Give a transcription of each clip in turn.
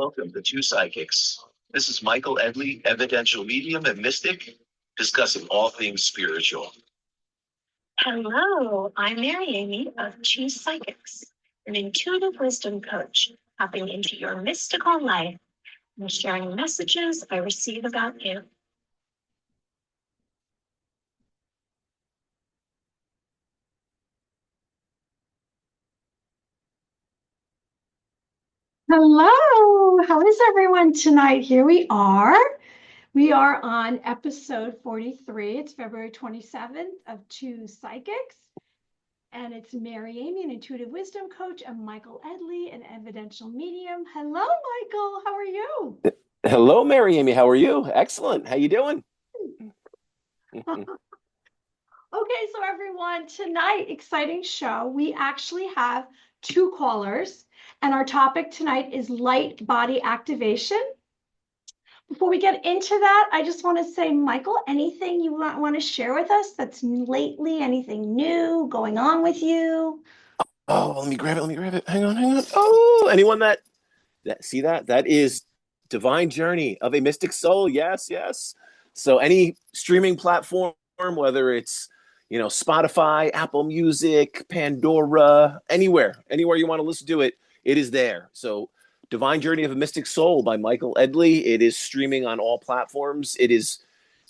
Welcome to Two Psychics. This is Michael Edley, evidential medium and mystic, discussing all things spiritual. Hello, I'm Mary Amy of Two Psychics, an intuitive wisdom coach, hopping into your mystical life and sharing messages I receive about you. Hello, how is everyone tonight? Here we are. We are on episode 43. It's February 27th of Two Psychics. And it's Mary Amy, an intuitive wisdom coach, and Michael Edley, an evidential medium. Hello, Michael. How are you? Hello, Mary Amy. How are you? Excellent. How you doing? Okay, so everyone, tonight, exciting show. We actually have two callers, and our topic tonight is light body activation. Before we get into that, I just want to say, Michael, anything you want to share with us that's lately, anything new going on with you? Oh, let me grab it. Hang on. Oh, anyone that see that? That is Divine Journey of a Mystic Soul. Yes. So any streaming platform, whether it's Spotify, Apple Music, Pandora, anywhere you want to listen to it, it is there. So Divine Journey of a Mystic Soul by Michael Edley. It is streaming on all platforms. It is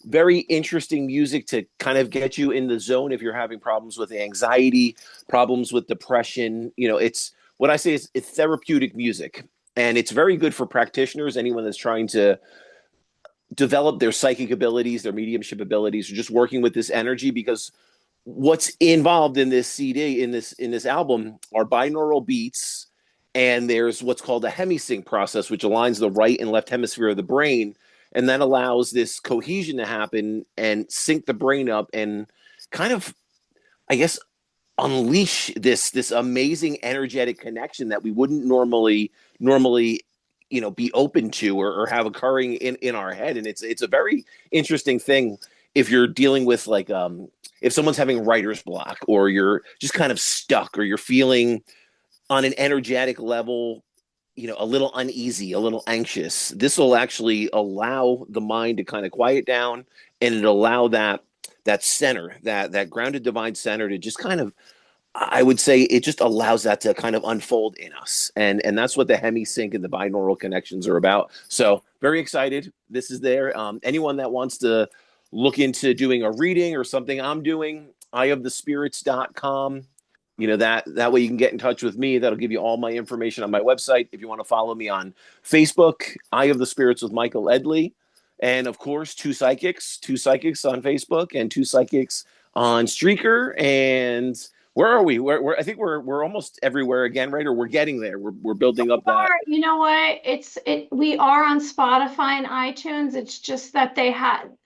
very interesting music to kind of get you in the zone if you're having problems with anxiety, problems with depression. It's what I say is it's therapeutic music, and it's very good for practitioners, anyone that's trying to develop their psychic abilities, their mediumship abilities, or just working with this energy, because what's involved in this CD, in this album, are binaural beats, and there's what's called a hemisync process, which aligns the right and left hemisphere of the brain, and that allows this cohesion to happen and sync the brain up and kind of, I guess, unleash this amazing energetic connection that we wouldn't normally be open to or have occurring in our head. And it's a very interesting thing if you're dealing with if someone's having writer's block, or you're just kind of stuck, or you're feeling on an energetic level, a little uneasy, a little anxious. This will actually allow the mind to kind of quiet down, and it'll allow that center, that grounded divine center, to just kind of, I would say, it just allows that to kind of unfold in us. And that's what the hemisync and the binaural connections are about. So very excited. This is there. Anyone that wants to look into doing a reading or something I'm doing, eyeofthespirits.com. That way you can get in touch with me. That'll give you all my information on my website. If you want to follow me on Facebook, Eye of the Spirits with Michael Edley. And of course, Two Psychics on Facebook, and Two Psychics on Streaker. And where are we? I think we're almost everywhere again, right? Or we're getting there. We're building up that. You know what? We are on Spotify and iTunes. It's just that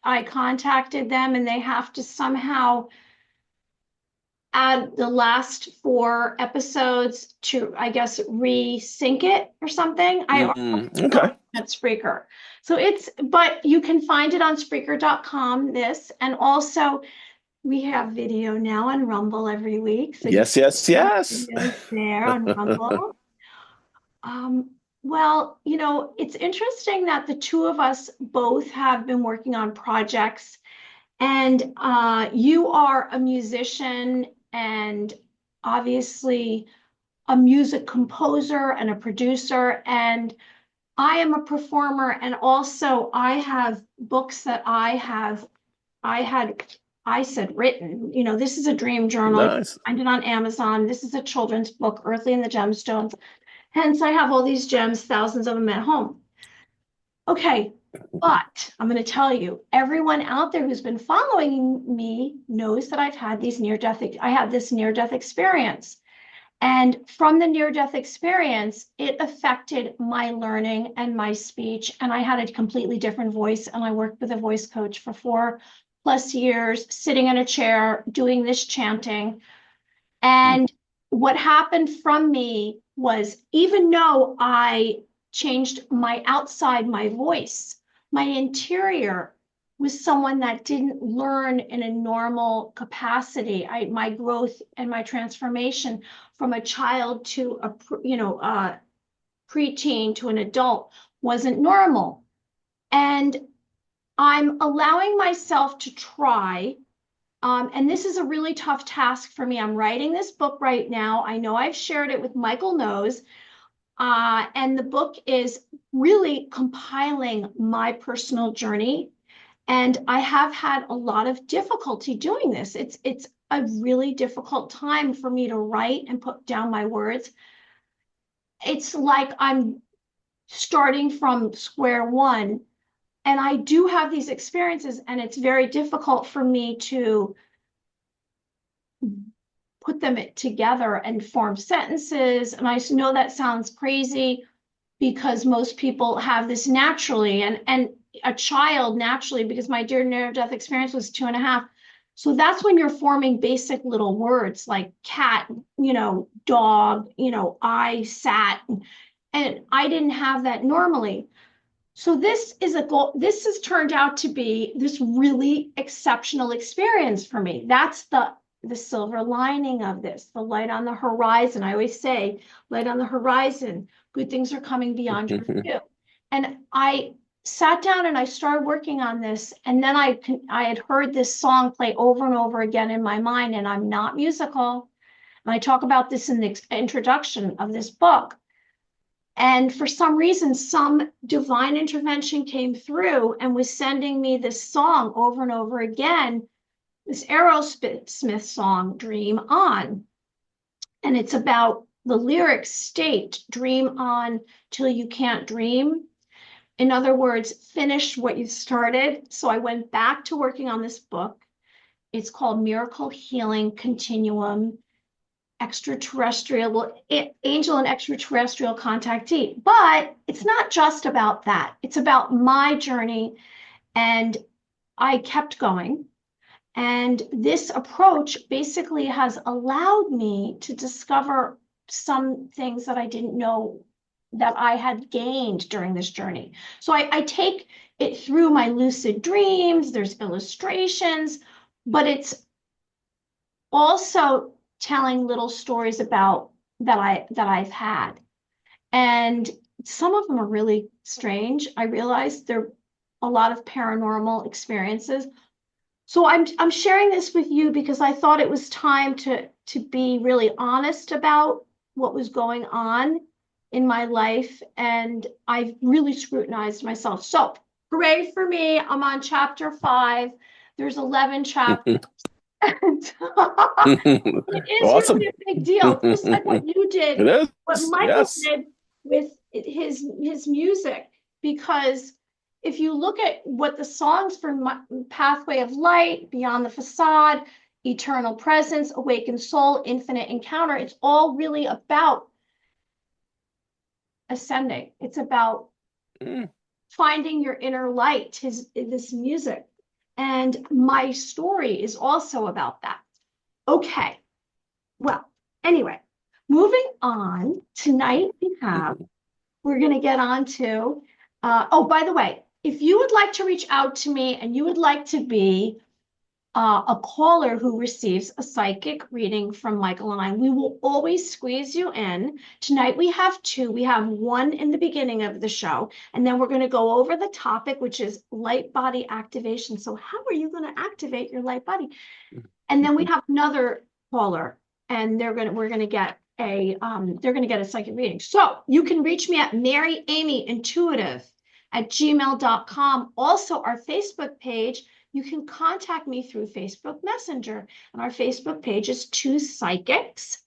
I contacted them, and they have to somehow add the last 4 episodes to, I guess, resync it or something. Okay. At Spreaker. But you can find it on Spreaker.com, and also we have video now on Rumble every week. So yes. There on Rumble. Well, it's interesting that the two of us both have been working on projects, and you are a musician and obviously a music composer and a producer, and I am a performer, and also I have books that I said written. This is a dream journal. Nice. You can find it on Amazon. This is a children's book, Earthly and the Gemstones. Hence, I have all these gems, thousands of them at home. Okay, but I'm going to tell you, everyone out there who's been following me knows that I had this near-death experience. And from the near-death experience, it affected my learning and my speech. And I had a completely different voice. And I worked with a voice coach for 4+ years, sitting in a chair, doing this chanting. And what happened from me was, even though I changed my outside, my voice, my interior was someone that didn't learn in a normal capacity. My growth and my transformation from a child to preteen to an adult wasn't normal. And I'm allowing myself to try. And this is a really tough task for me. I'm writing this book right now. I know I've shared it with Michael Knows. And the book is really compiling my personal journey. And I have had a lot of difficulty doing this. It's a really difficult time for me to write and put down my words. It's like I'm starting from square one. And I do have these experiences, and it's very difficult for me to put them together and form sentences. And I know that sounds crazy because most people have this naturally, and a child naturally, because my near-death experience was 2.5. So that's when you're forming basic little words like cat, dog, I sat, and I didn't have that normally. So this is a goal. This has turned out to be this really exceptional experience for me. That's the silver lining of this, the light on the horizon. I always say, light on the horizon, good things are coming beyond your view. And I sat down and I started working on this. And then I had heard this song play over and over again in my mind, and I'm not musical. And I talk about this in the introduction of this book. And for some reason, some divine intervention came through and was sending me this song over and over again, this Aerosmith song, Dream On. And it's about the lyrics state, dream on till you can't dream. In other words, finish what you started. So I went back to working on this book. It's called Miracle Healing Continuum, Extraterrestrial, Angel and Extraterrestrial Contactee. But it's not just about that. It's about my journey. And I kept going. And this approach basically has allowed me to discover some things that I didn't know that I had gained during this journey. So I take it through my lucid dreams, there's illustrations, but it's also telling little stories about that I've had. And some of them are really strange. I realize there are a lot of paranormal experiences. So I'm sharing this with you because I thought it was time to be really honest about what was going on in my life, and I've really scrutinized myself. So hooray for me, I'm on chapter 5. There's 11 chapters. It is Awesome. really a big deal, just like what you did, It is. what Michael Yes. did with his music, because if you look at what the songs for Pathway of Light, Beyond the Facade, Eternal Presence, Awakened Soul, Infinite Encounter, it's all really about ascending. It's about finding your inner light, this music. And my story is also about that. Okay. Well, anyway, moving on. Tonight we're going to get on to, oh, by the way, if you would like to reach out to me and you would like to be a caller who receives a psychic reading from Michael and I, we will always squeeze you in. Tonight we have 2. We have 1 in the beginning of the show, and then we're going to go over the topic, which is light body activation. So how are you going to activate your light body? And then we have another caller, and we're going to get a psychic reading. So you can reach me at maryamyintuitive@gmail.com. Also, our Facebook page, you can contact me through Facebook Messenger. And our Facebook page is 2 Psychics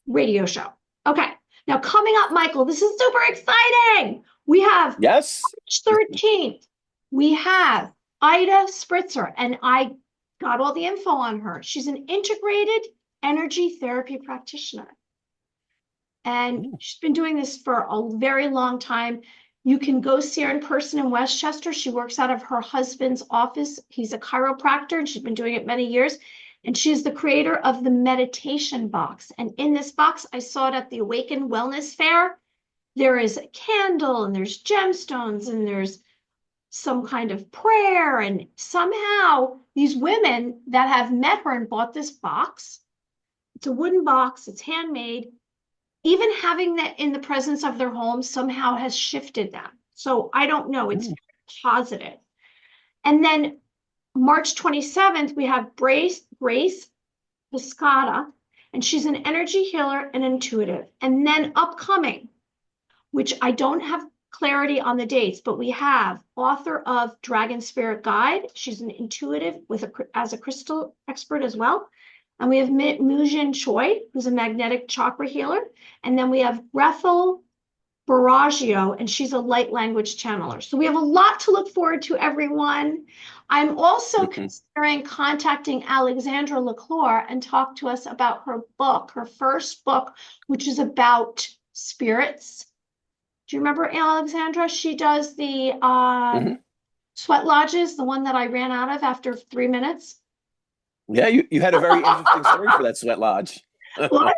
Radio Show. Okay. Now coming up, Michael, this is super exciting. We have Yes. March 13th. We have Ida Spritzer, and I got all the info on her. She's an integrated energy therapy practitioner. And she's been doing this for a very long time. You can go see her in person in Westchester. She works out of her husband's office. He's a chiropractor, and she's been doing it many years. And she's the creator of the meditation box. And in this box, I saw it at the Awaken Wellness Fair. There is a candle, and there's gemstones, and there's some kind of prayer. And somehow these women that have met her and bought this box, it's a wooden box, it's handmade. even having that in the presence of their home somehow has shifted them. So I don't know, it's positive. And then March 27th, we have Grace Piscata, and she's an energy healer and intuitive. And then upcoming, which I don't have clarity on the dates, but we have author of Dragon Spirit Guide. She's an intuitive as a crystal expert as well. And we have Mujin Choi, who's a magnetic chakra healer. And then we have Rethel Baraggio, and she's a light language channeler. So we have a lot to look forward to, everyone. I'm also considering contacting Alexandra LaClure and talk to us about her book, her first book, which is about spirits. Do you remember Alexandra? She does the sweat lodges, the one that I ran out of after 3 minutes. Yeah, you had a very interesting story for that sweat lodge. What?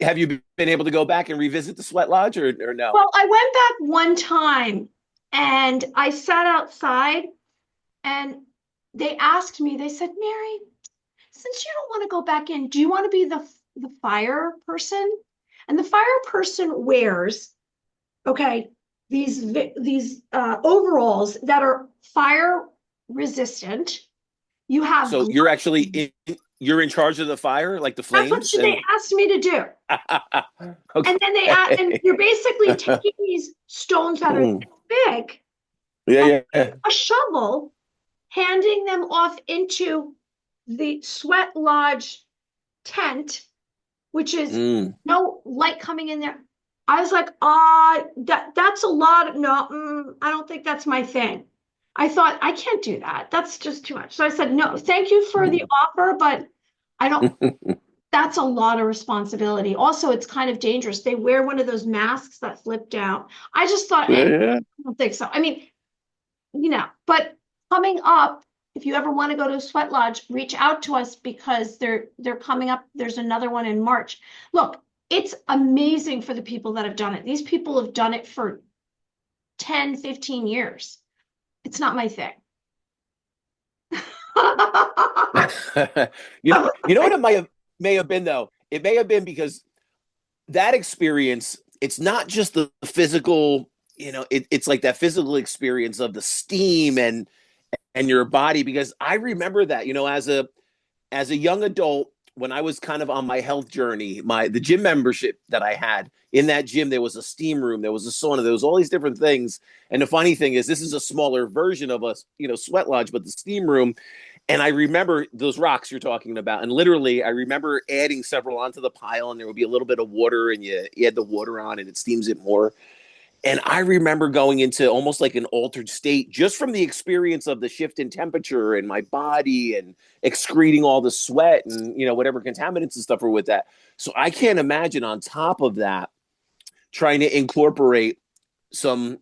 Have you been able to go back and revisit the sweat lodge or no? Well, I went back one time and I sat outside and they asked me, they said, Mary, since you don't want to go back in, do you want to be the fire person? And the fire person wears, these overalls that are fire resistant. You have So you're actually you're in charge of the fire, like the flames. That's what they asked me to do. Okay. And then and you're basically taking these stones that are big, yeah. a shovel, handing them off into the sweat lodge tent, which is no light coming in there. I was like, that's a lot. No, I don't think that's my thing. I thought, I can't do that. That's just too much. So I said, no, thank you for the offer, but I don't, that's a lot of responsibility. Also, it's kind of dangerous. They wear one of those masks that flip down. I just thought, I don't think so. I mean, but coming up, if you ever want to go to a sweat lodge, reach out to us because they're coming up. There's another one in March. Look, it's amazing for the people that have done it. These people have done it for 10, 15 years. It's not my thing. you know what it may have been though? It may have been because that experience, it's not just the physical, it's like that physical experience of the steam and your body, because I remember that, as a young adult, when I was kind of on my health journey, the gym membership that I had, in that gym, there was a steam room, there was a sauna, there was all these different things. And the funny thing is, this is a smaller version of a, sweat lodge, but the steam room. And I remember those rocks you're talking about. And literally, I remember adding several onto the pile, and there would be a little bit of water, and you add the water on, and it steams it more. And I remember going into almost like an altered state just from the experience of the shift in temperature in my body and excreting all the sweat and, whatever contaminants and stuff are with that. So I can't imagine on top of that, trying to incorporate some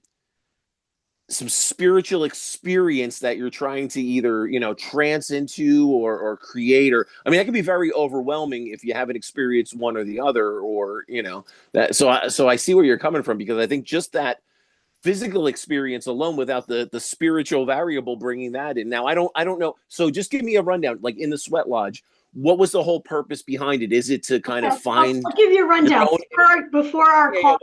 spiritual experience that you're trying to either, trance into or create, or, I mean, that can be very overwhelming if you haven't experienced one or the other, or, that. So I see where you're coming from, because I think just that physical experience alone, without the spiritual variable bringing that in. Now, I don't know. So just give me a rundown, like in the sweat lodge, what was the whole purpose behind it? Is it to kind of find? I'll give you a rundown before our call.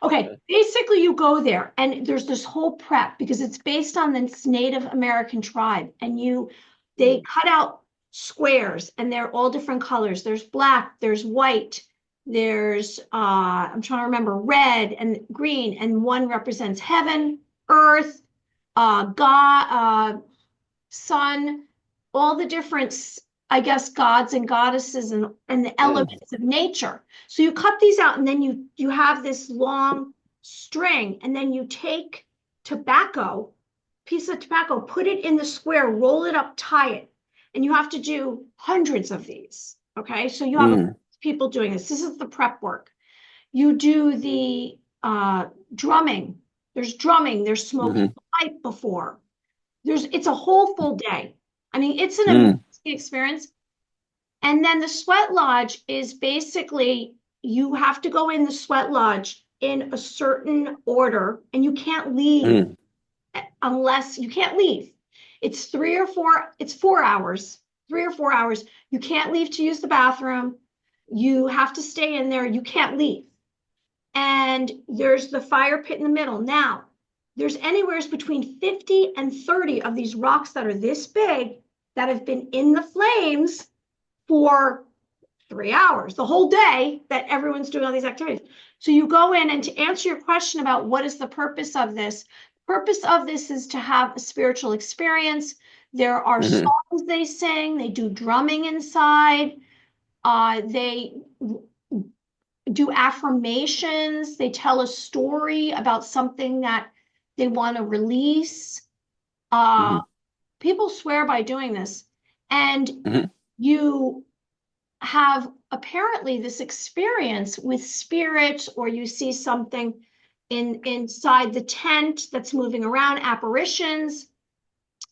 Okay, basically you go there and there's this whole prep because it's based on this Native American tribe, and they cut out squares and they're all different colors. There's black, there's white, there's I'm trying to remember, red and green, and one represents heaven, earth, God, sun, all the different, I guess, gods and goddesses and the elements of nature. So you cut these out, and then you have this long string, and then you take piece of tobacco, put it in the square, roll it up, tie it. And you have to do hundreds of these. Okay. So you have people doing this. This is the prep work. You do the drumming. There's smoking pipe before. It's a whole full day. I mean, it's an amazing experience. And then the sweat lodge is basically, you have to go in the sweat lodge in a certain order, and you can't leave unless you can't leave. It's 4 hours, 3 or 4 hours. You can't leave to use the bathroom. You have to stay in there. You can't leave. And there's the fire pit in the middle. Now, there's anywhere between 50 and 30 of these rocks that are this big that have been in the flames for 3 hours, the whole day that everyone's doing all these activities. So you go in, and to answer your question about what is the purpose of this, purpose of this is to have a spiritual experience. There are songs they sing, they do drumming inside, they do affirmations, they tell a story about something that they want to release. People swear by doing this, and you have apparently this experience with spirits, or you see something inside the tent that's moving around, apparitions.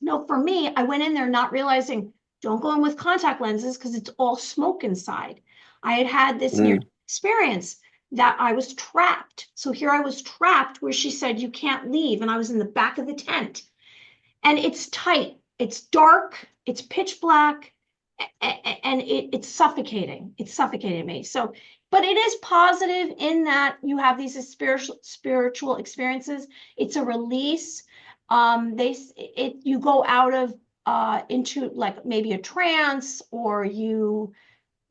No, for me, I went in there not realizing, don't go in with contact lenses because it's all smoke inside. I had this near experience that I was trapped. So here I was trapped where she said, you can't leave. And I was in the back of the tent, and it's tight. It's dark. It's pitch black. And it's suffocating. It's suffocating me. So, but it is positive in that you have these spiritual experiences. It's a release. You go out of into like maybe a trance, or you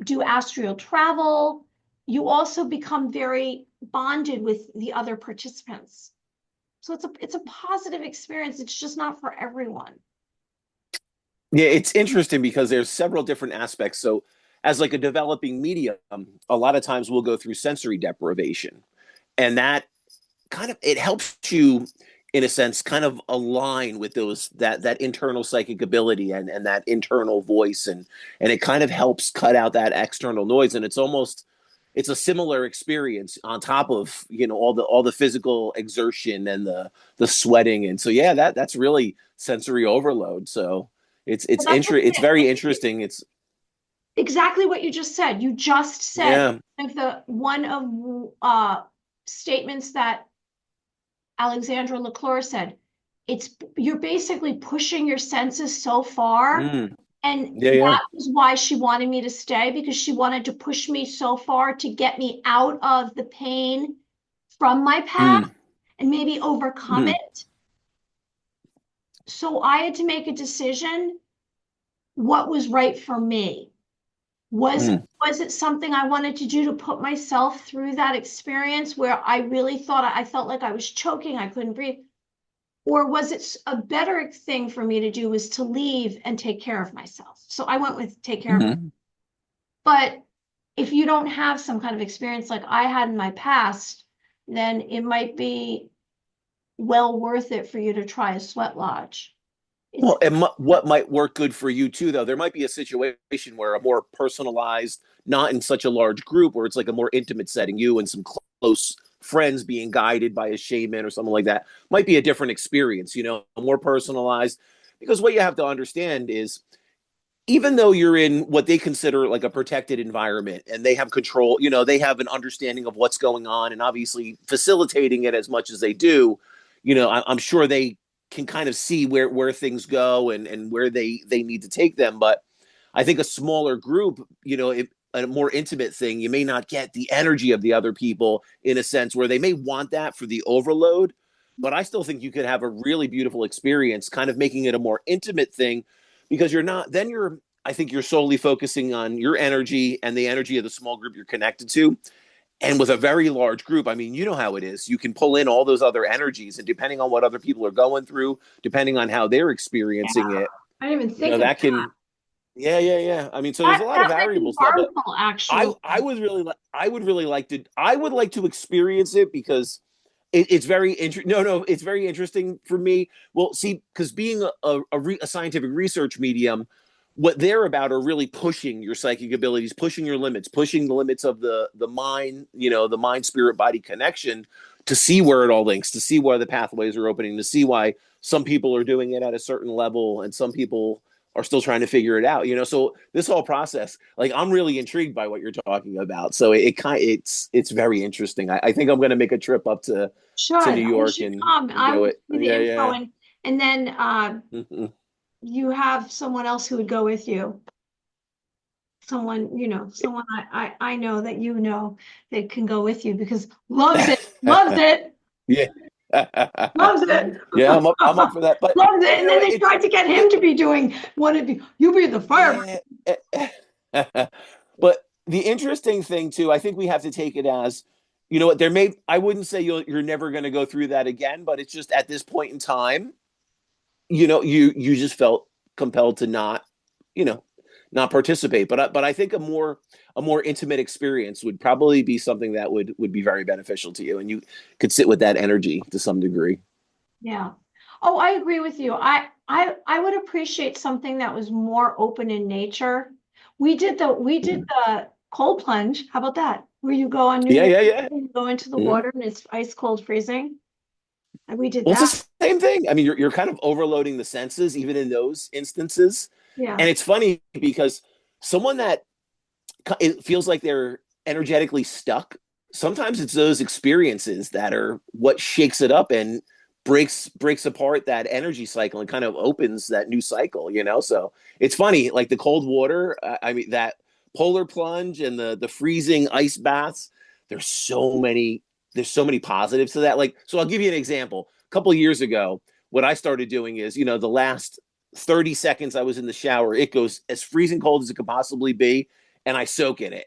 do astral travel. You also become very bonded with the other participants. So it's a positive experience. It's just not for everyone. Yeah, it's interesting because there's several different aspects. So, as like a developing medium, a lot of times we'll go through sensory deprivation, and that kind of it helps you, in a sense, kind of align with that internal psychic ability and that internal voice, and it kind of helps cut out that external noise, and it's a similar experience on top of all the physical exertion and the sweating, and so yeah, that's really sensory overload. So. It's very interesting. It's exactly what you just said. You just said one of statements that Alexandra LaClure said. You're basically pushing your senses so far, and that was why she wanted me to stay, because she wanted to push me so far to get me out of the pain from my past and maybe overcome it. So I had to make a decision. What was right for me? Was it something I wanted to do to put myself through that experience where I really I felt like I was choking, I couldn't breathe? Or was it a better thing for me to do was to leave and take care of myself? So I went with take care of myself. But if you don't have some kind of experience like I had in my past, then it might be well worth it for you to try a sweat lodge. Well, and what might work good for you too, though, there might be a situation where a more personalized, not in such a large group, where it's like a more intimate setting, you and some close friends being guided by a shaman or something like that, might be a different experience, more personalized. Because what you have to understand is, even though you're in what they consider like a protected environment and they have control, they have an understanding of what's going on and obviously facilitating it as much as they do, I'm sure they can kind of see where things go and where they need to take them. But I think a smaller group, a more intimate thing, you may not get the energy of the other people in a sense where they may want that for the overload. But I still think you could have a really beautiful experience, kind of making it a more intimate thing, because I think you're solely focusing on your energy and the energy of the small group you're connected to. And with a very large group, I mean, you know how it is. You can pull in all those other energies, and depending on what other people are going through, depending on how they're experiencing it, I didn't even think of that can, yeah. I mean, so there's a lot of variables there, but actually. I would like to experience it because it's very interesting. No, it's very interesting for me. Well, see, because being a scientific research medium, what they're about are really pushing your psychic abilities, pushing your limits, pushing the limits of the mind, the mind spirit body connection, to see where it all links, to see where the pathways are opening, to see why some people are doing it at a certain level and some people are still trying to figure it out. So this whole process, like, I'm really intrigued by what you're talking about. So it's very interesting. I think I'm going to make a trip up to New York and do it. Yeah. And then you have someone else who would go with you someone, someone I know that that can go with you because loves it, loves it, Yeah. loves it. Yeah, I'm up for that. But Loves it. you And know, then they tried to get him to be doing one of you be the fire. yeah. But the interesting thing too, I think we have to take it as, you know what, I wouldn't say you're never going to go through that again, but it's just at this point in time, you just felt compelled to not, you know, not participate. But I think a more intimate experience would probably be something that would be very beneficial to you, and you could sit with that energy to some degree. Yeah. Oh, I agree with you. I would appreciate something that was more open in nature. We did the cold plunge. How about that? Where you go on New Yeah, Year's, yeah, yeah. you go into the Mhm. water and it's ice cold freezing. And we did Well, that. it's the same thing. I mean, you're kind of overloading the senses even in those instances, Yeah. and it's funny because someone that it feels like they're energetically stuck. Sometimes it's those experiences that are what shakes it up and breaks apart that energy cycle and kind of opens that new cycle. So it's funny, like the cold water. I mean, that polar plunge and the freezing ice baths. There's so many. There's so many positives to that. Like, so I'll give you an example. A couple of years ago, what I started doing is, the last 30 seconds I was in the shower, it goes as freezing cold as it could possibly be, and I soak in it.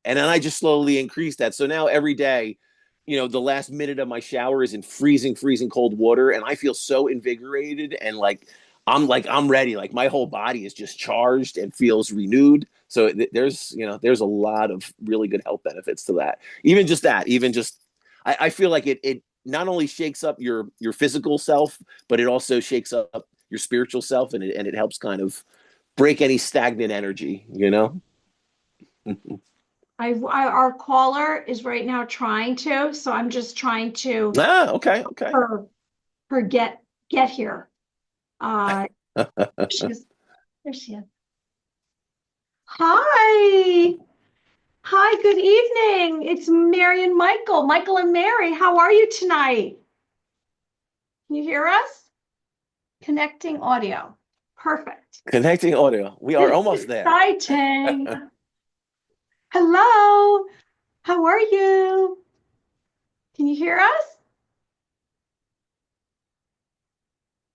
And then I just slowly increase that. So now every day, the last minute of my shower is in freezing, freezing cold water. And I feel so invigorated and I'm ready. Like my whole body is just charged and feels renewed. So there's a lot of really good health benefits to that. Even just, I feel like it not only shakes up your physical self, but it also shakes up your spiritual self, and it helps kind of break any stagnant energy. Our caller is right now trying to, so I'm just trying to Okay, okay. her her get here. Uh she's there she is. Hi. Hi, good evening. It's Mary and Michael. Michael and Mary, how are you tonight? Can you hear us? Connecting audio. Perfect. Connecting audio. We are It's almost there. exciting. Hello. How are you? Can you hear us?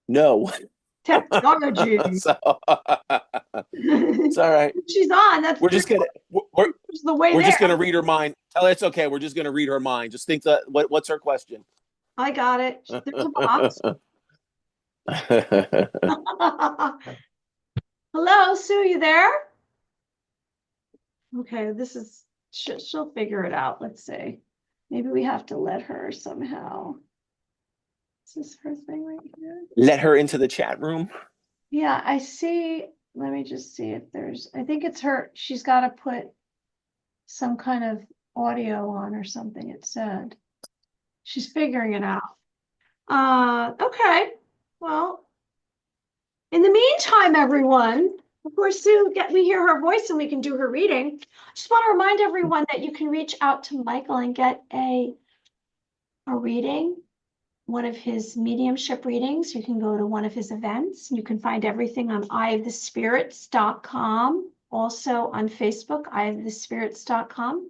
No. Technology. So it's all right. She's on. That's We're just gonna we're, the way we're there. just gonna read her mind. Tell her it's okay. We're just gonna read her mind. Just think that what's her question? I got it. There's a box. Hello, Sue, you there? Okay, she'll figure it out. Let's see. Maybe we have to let her somehow. Is this her thing right here? Let her into the chat room. Yeah, I see. Let me just see if I think it's her. She's got to put some kind of audio on or something, it said. She's figuring it out. Okay. Well, in the meantime, everyone, before Sue we hear her voice and we can do her reading, I just want to remind everyone that you can reach out to Michael and get a reading, one of his mediumship readings. You can go to one of his events. You can find everything on eyeofthespirits.com. Also on Facebook, eyeofthespirits.com.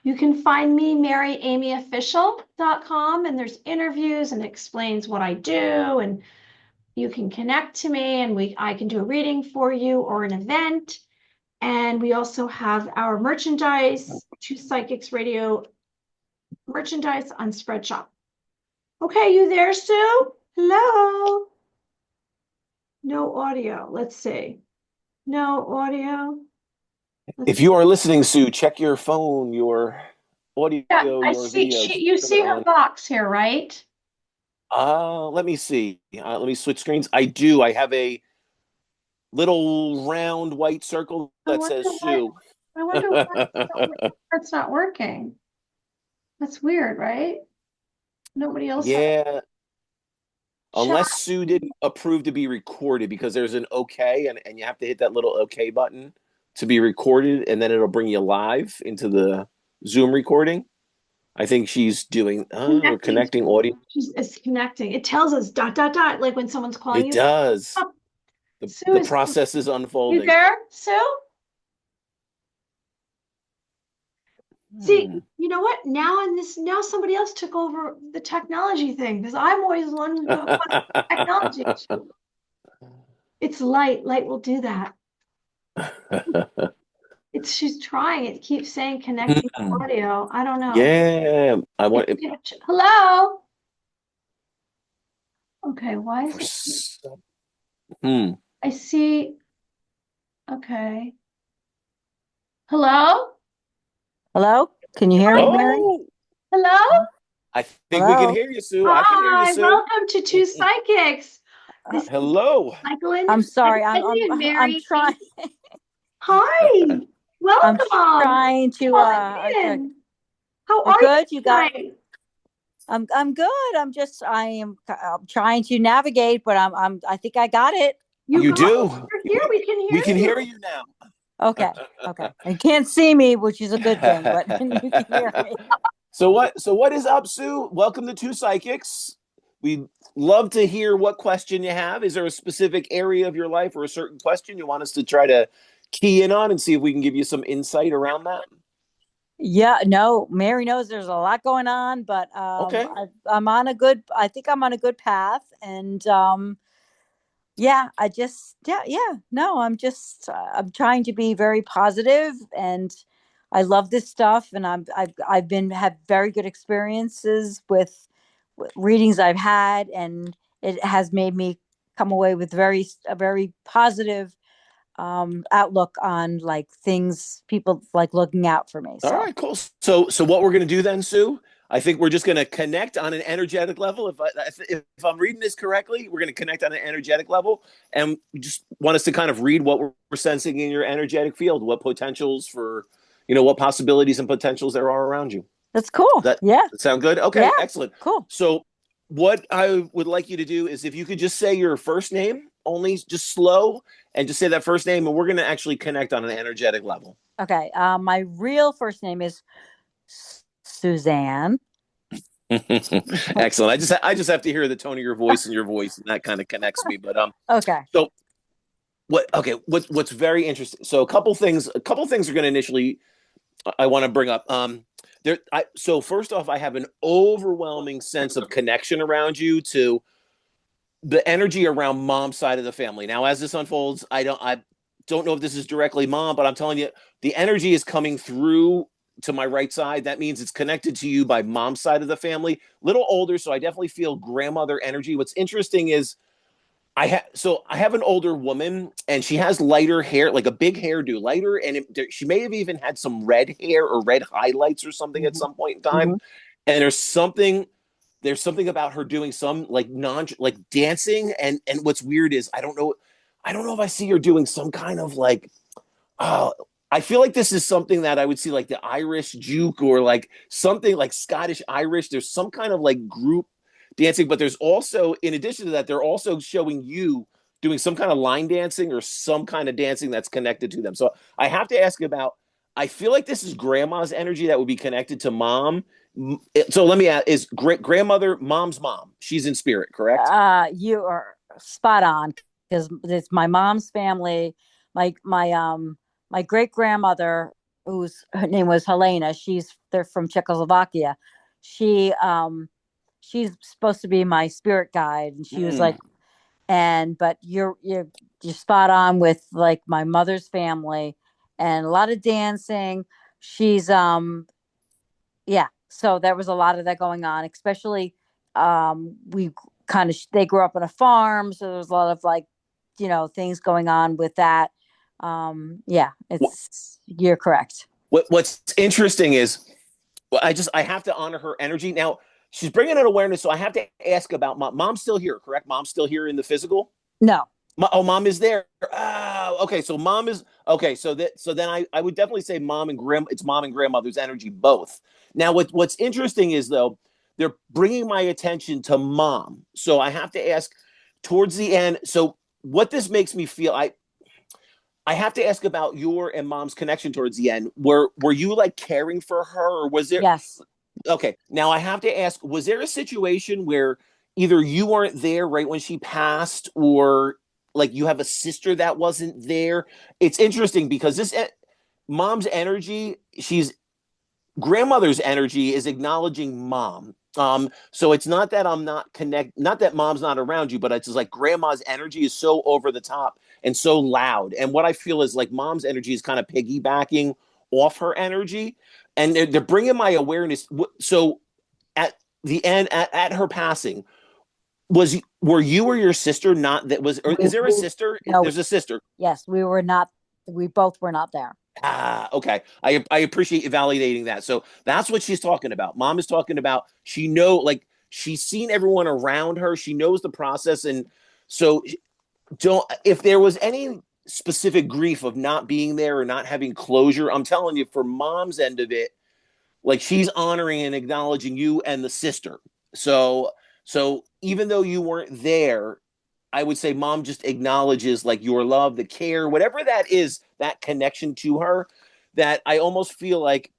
You can find me, maryamyofficial.com, and there's interviews and it explains what I do, and you can connect to me and I can do a reading for you or an event. And we also have our merchandise, Two Psychics Radio merchandise on Spreadshop. Okay, you there, Sue? Hello? No audio. Let's see. No audio. If you are listening, Sue, check your phone, your audio, Yeah, I your see. video. You Turn it see her on. box here, right? Let me see. Let me switch screens. I do. I have a little round white circle I that wonder says why. Sue. I wonder why that's not working. That's weird, right? Nobody else has Yeah, chat. unless Sue didn't approve to be recorded, because there's an OK, and you have to hit that little OK button to be recorded, and then it'll bring you live into the Zoom recording. I think she's doing or Connecting. connecting audio. It's connecting. It tells us dot dot dot, like when someone's calling It you. does. Oh, The, Sue the is process is you unfolding. there, Sue? See, you know what? Now somebody else took over the technology thing because I'm always one who wants technology. It's light. Light will do that. She's trying. It keeps saying connecting to audio. I don't know. Yeah, I want it. Hello. Okay, why is it? I see. Okay. Hello? Hello? Can you hear me, Mary? Hello? I think we can hear you, Sue. I can hear you, Hi, Sue. welcome to Two Psychics. This Hello. Michael and I'm sorry. Edley and I'm Mary. trying. Hi. I'm Welcome. trying to. How We're are good. you You got. tonight? I'm good. I'm trying to navigate, but I think I got it. You do. You're here. We can hear We can you. hear you now. Okay. You can't see me, which is a good thing, but you can hear me. So what is up, Sue? Welcome to Two Psychics. We'd love to hear what question you have. Is there a specific area of your life or a certain question you want us to try to key in on and see if we can give you some insight around that? Yeah, no, Mary knows there's a lot going on, but Okay. I think I'm on a good path, and yeah, I'm trying to be very positive, and I love this stuff, and have very good experiences with readings I've had, and it has made me come away with a very positive outlook on like things people like looking out for me. All So right, cool. So what we're going to do then, Sue, I think we're just going to connect on an energetic level. If I'm reading this correctly, we're going to connect on an energetic level, and just want us to kind of read what we're sensing in your energetic field, what potentials for, what possibilities and potentials there are around you. that's cool. That sound good? Okay, Yeah. Excellent. Cool. So what I would like you to do is if you could just say your first name, only just slow, and just say that first name, and we're going to actually connect on an energetic level. Okay. My real first name is Suzanne. Excellent. I just have to hear the tone of your voice and that kind of connects me. But okay. So what's very interesting. So a couple things are going to initially I want to bring up. So first off, I have an overwhelming sense of connection around you to the energy around mom's side of the family. Now, as this unfolds, I don't know if this is directly mom, but I'm telling you, the energy is coming through to my right side. That means it's connected to you by mom's side of the family. Little older, so I definitely feel grandmother energy. What's interesting is I have an older woman, and she has lighter hair, like a big hairdo, lighter, and she may have even had some red hair or red highlights or something at some point in time. And there's something about her doing some like dancing, and what's weird is I don't know if I see her doing some kind of like I feel like this is something that I would see like the Irish juke or like something like Scottish Irish. There's some kind of like group dancing, but there's also, in addition to that, they're also showing you doing some kind of line dancing or some kind of dancing that's connected to them. So I have to ask about, I feel like this is grandma's energy that would be connected to mom. So let me ask, is grandmother mom's mom? She's in spirit, correct? You are spot on, because it's my mom's family. My great grandmother, her name was Helena. They're from Czechoslovakia. She's supposed to be my spirit guide, and she was like, but you're spot on with like my mother's family, and a lot of dancing. She's yeah, so there was a lot of that going on, especially we they grew up on a farm, so there was a lot of like things going on with that. Yeah, you're correct. What's interesting is, I have to honor her energy. Now she's bringing an awareness, so I have to ask about mom's still here, correct? Mom's still here in the physical? No. Mom is there. Okay. So mom is okay. So then I would definitely say it's mom and grandmother's energy both. Now what's interesting is though, they're bringing my attention to mom. So I have to ask towards the end. So what this makes me feel, I have to ask about your and mom's connection towards the end. Were you like caring for her, or was there? Yes. Okay. Now I have to ask, was there a situation where either you weren't there right when she passed, or like you have a sister that wasn't there? It's interesting because this mom's energy, she's grandmother's energy is acknowledging mom. So it's not that I'm not not that mom's not around you, but it's just like grandma's energy is so over the top and so loud. And what I feel is like mom's energy is kind of piggybacking off her energy, and they're bringing my awareness. So at the end, at her passing, were you or your sister not that was? Or is there a sister? No, There's a sister. yes, we were not. We both were not there. Ah, okay. I appreciate you validating that. So that's what she's talking about. Mom is talking about like she's seen everyone around her. She knows the process, and so don't. If there was any specific grief of not being there or not having closure, I'm telling you, for mom's end of it, like she's honoring and acknowledging you and the sister. So even though you weren't there, I would say mom just acknowledges like your love, the care, whatever that is, that connection to her, that I almost feel like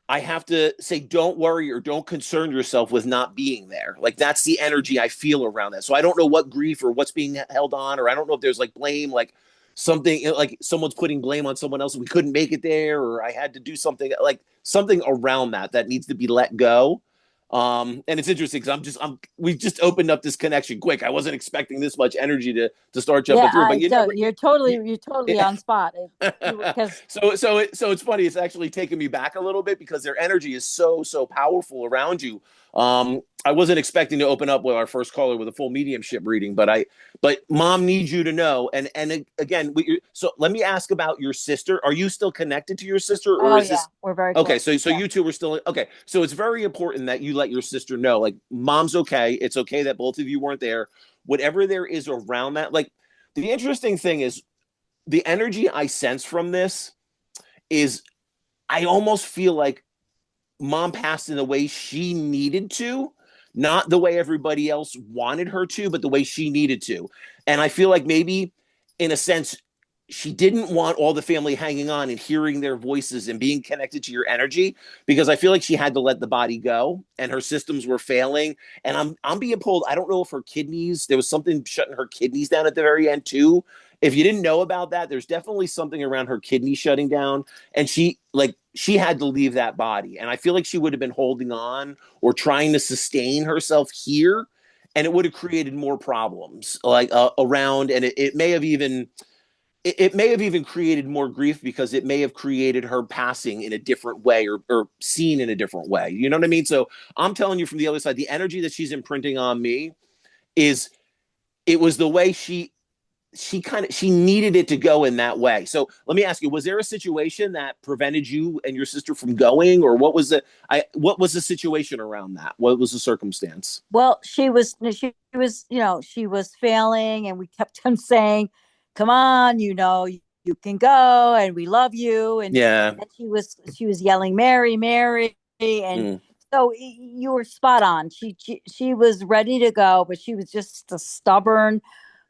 I have to say, don't worry or don't concern yourself with not being there. Like that's the energy I feel around that. So I don't know what grief or what's being held on, or I don't know if there's like blame, like something like someone's putting blame on someone else. We couldn't make it there, or I had to do something like something around that needs to be let go. And it's interesting because we just opened up this connection quick. I wasn't expecting this much energy to start jumping through, but you're totally on spot. Because so it's funny. It's actually taken me back a little bit because their energy is so powerful around you. I wasn't expecting to open up with our first caller with a full mediumship reading, but mom needs you to know. And again, so let me ask about your sister. Are you still connected to your sister, or is this? We're very Okay, close. so you two were still okay. So it's very important that you let your sister know, like mom's okay. It's okay that both of you weren't there. Whatever there is around that, like the interesting thing is the energy I sense from this is I almost feel like mom passed in the way she needed to, not the way everybody else wanted her to, but the way she needed to. And I feel like maybe in a sense, she didn't want all the family hanging on and hearing their voices and being connected to your energy, because I feel like she had to let the body go and her systems were failing. And I'm being pulled. I don't know if her kidneys, there was something shutting her kidneys down at the very end too. If you didn't know about that, there's definitely something around her kidney shutting down, and she had to leave that body. And I feel like she would have been holding on or trying to sustain herself here, and it would have created more problems around. And it may have even created more grief because it may have created her passing in a different way, or seen in a different way. You know what I mean? So I'm telling you from the other side, the energy that she's imprinting on me is, it was the way she needed it to go in that way. So let me ask you, was there a situation that prevented you and your sister from going, or what was the situation around that? What was the circumstance? Well, she was she was failing, and we kept on saying, come on, you can go, and we love you. And, Yeah. and she was yelling, Mary, Mary. And so you were spot on. She was ready to go, but she was just stubborn.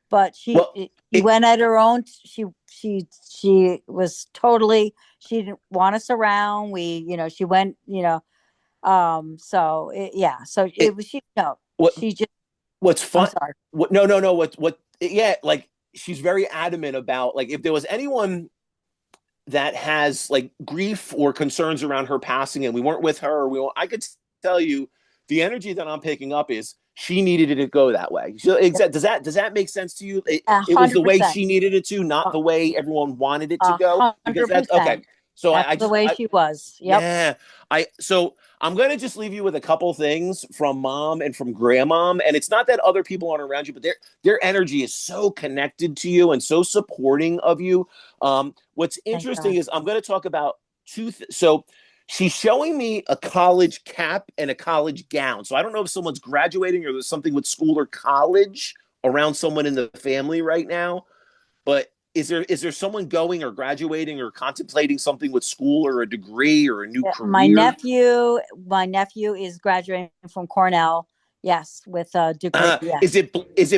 But she went at her own. She was totally. She didn't want us around. She went. So it was. She just. What's fun? I'm sorry. No. What? Yeah, like she's very adamant about, like, if there was anyone that has like grief or concerns around her passing and we weren't with her, I could tell you the energy that I'm picking up is she needed it to go that way. So, does that make sense to you? It was the way she needed it to, not the way everyone wanted it to go. Because that's okay. So that's the way she was. Yep. Yeah. So I'm going to just leave you with a couple things from mom and from grandmom. And it's not that other people aren't around you, but their energy is so connected to you and so supporting of you. What's interesting is I'm going to talk about so she's showing me a college cap and a college gown. So I don't know if someone's graduating or there's something with school or college around someone in the family right now. But is there someone going or graduating or contemplating something with school or a degree or a new career? My nephew is graduating from Cornell. Yes, with a degree. Yes. Is it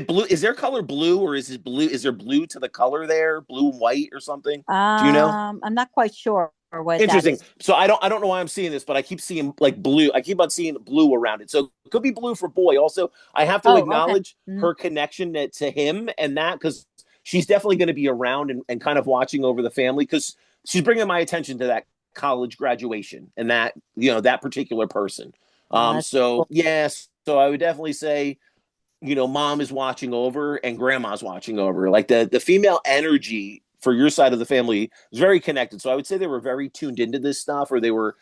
blue? Is their color blue, or is it blue? Is there blue to the color there? Blue and white or something? Do you know? I'm not quite sure what. Interesting. So I don't know why I'm seeing this, but I keep seeing like blue. I keep on seeing blue around it. So it could be blue for boy. Also, I have to acknowledge her connection to him, and that because she's definitely going to be around and kind of watching over the family, because she's bringing my attention to that college graduation and that, that particular person. Oh, that's So cool. yes, so I would definitely say, mom is watching over and grandma's watching over. Like the female energy for your side of the family is very connected. So I would say they were very tuned into this stuff, or they were.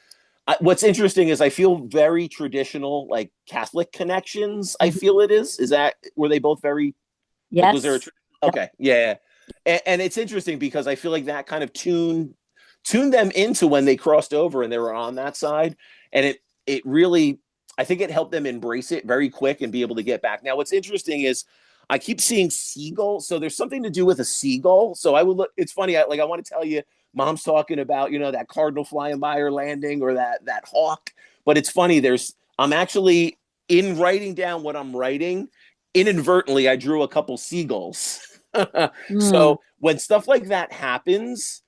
What's interesting is I feel very traditional, like Catholic connections. I Mhm. feel it is. Is that were they both very like? Was there a Yes. Yep. okay? Yeah, and it's interesting because I feel like that kind of tuned them into when they crossed over and they were on that side, and it really, I think it helped them embrace it very quick and be able to get back. Now, what's interesting is I keep seeing seagull, so there's something to do with a seagull. So I would look. It's funny. I want to tell you, mom's talking about that cardinal flying by or landing or that hawk, but it's funny. I'm actually in writing down what I'm writing. Inadvertently, I drew a couple seagulls. Mm. So when stuff like that happens,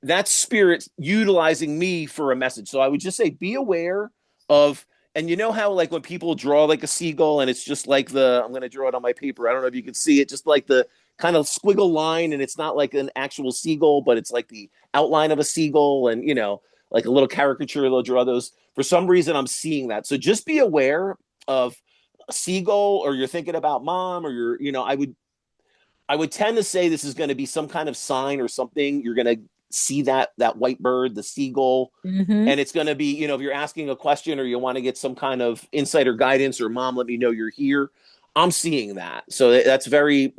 that's spirit utilizing me for a message. So I would just say be aware of, and you know how like when people draw like a seagull and it's just like I'm going to draw it on my paper. I don't know if you can see it, just like the kind of squiggle line, and it's not like an actual seagull, but it's like the outline of a seagull, and like a little caricature, they'll draw those. For some reason, I'm seeing that. So just be aware of a seagull, or you're thinking about mom, or I would tend to say this is going to be some kind of sign or something. You're going to see that white bird, the seagull, Mm-hmm. and it's going to be, if you're asking a question or you want to get some kind of insight or guidance, or mom, let me know you're here. I'm seeing that. So that's very,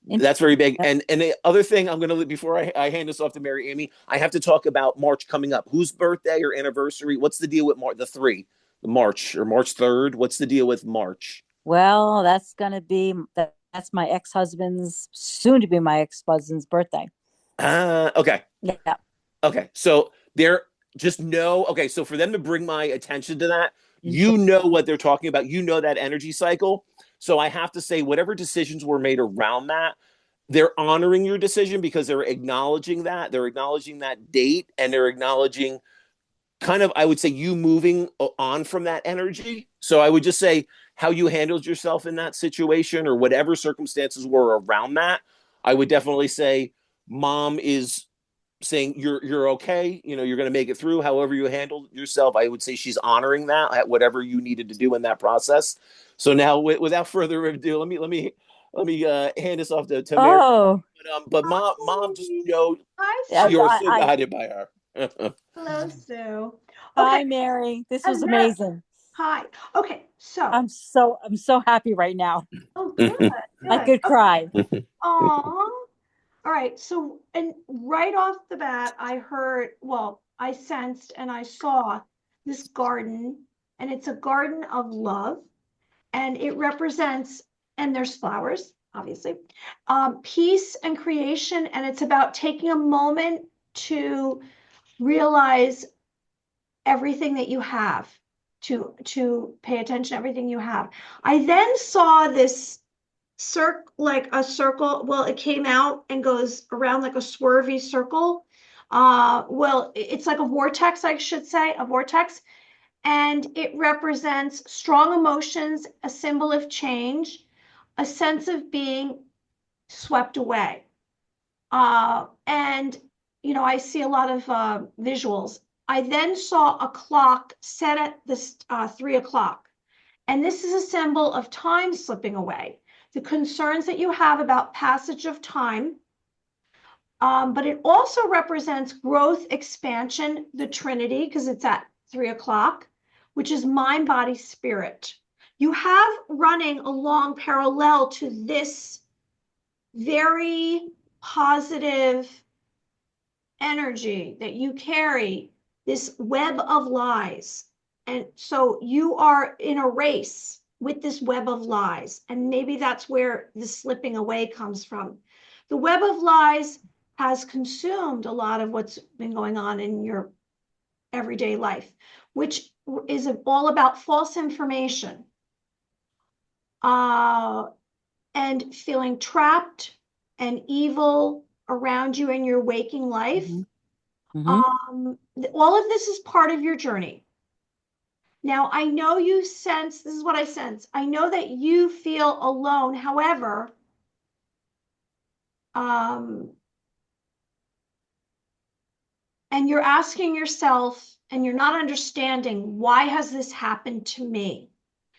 that's very big. And the other thing I'm going to, before I hand this off to Mary Amy, I have to talk about March coming up. Whose birthday or anniversary? What's the deal with the March or March 3rd? What's the deal with March? Well, that's my ex-husband's, soon to be my ex-husband's birthday. Okay. Yeah. Okay. So they're just know, okay. So for them to bring my attention to that, Mhm. what they're talking about, that energy cycle. So I have to say, whatever decisions were made around that, they're honoring your decision because they're acknowledging that date, and they're acknowledging kind of, I would say, you moving on from that energy. So I would just say how you handled yourself in that situation, or whatever circumstances were around that. I would definitely say mom is saying you're okay, you're going to make it through. However you handled yourself, I would say she's honoring that at whatever you needed to do in that process. So now, without further ado, let me hand this off to Mary. Oh, But mom, just Hi, yeah, you're Sue. so guided by her. Hello, Sue. Okay. hi, Mary. This was Hello. amazing. Hi. Okay. So, I'm so happy right now. oh, good, I good. could cry. Aw. All right. So, and right off the bat, I sensed and I saw this garden, and it's a garden of love, and it represents, and there's flowers, obviously, peace and creation. And it's about taking a moment to realize everything that you have, to pay attention to everything you have. I then saw this like a circle. Well, it came out and goes around like a swervy circle. Well, it's like a vortex, I should say, a vortex, and it represents strong emotions, a symbol of change, a sense of being swept away. And I see a lot of visuals. I then saw a clock set at this 3 o'clock. And this is a symbol of time slipping away, the concerns that you have about passage of time. But it also represents growth, expansion, the Trinity, because it's at 3 o'clock, which is mind, body, spirit. You have running along parallel to this very positive energy that you carry, this web of lies. And so you are in a race with this web of lies. And maybe that's where the slipping away comes from. The web of lies has consumed a lot of what's been going on in your everyday life, which is all about false information, and feeling trapped and evil around you in your waking life. Mm-hmm. All of this is part of your journey. Now, I know you sense, this is what I sense. I know that you feel alone. However, and you're asking yourself and you're not understanding, why has this happened to me?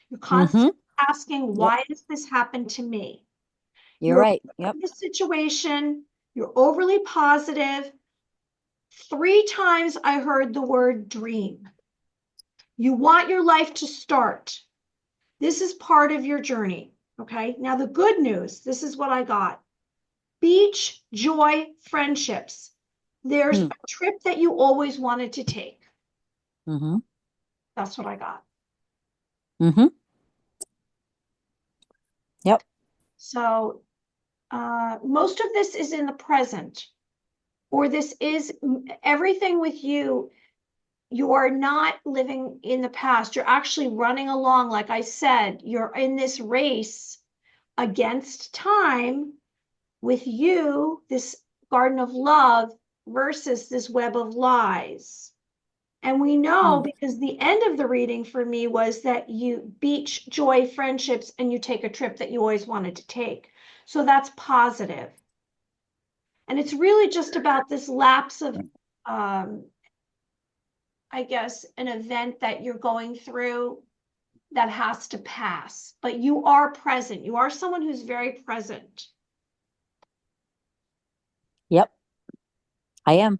You're constantly asking, why has this happened to me? You're right. Yep. In this situation, you're overly positive. 3 times I heard the word dream. You want your life to start. This is part of your journey. Okay. Now, the good news, this is what I got. Beach, joy, friendships. There's a trip that you always wanted to take. Mm-hmm. That's what I got. Mm-hmm. Yep. So most of this is in the present, or this is everything with you. You are not living in the past. You're actually running along. Like I said, you're in this race against time with you, this garden of love versus this web of lies. And we know because the end of the reading for me was that you beach, joy, friendships, and you take a trip that you always wanted to take. So that's positive. And it's really just about this lapse of, I guess, an event that you're going through that has to pass. But you are present. You are someone who's very present. Yep. I am.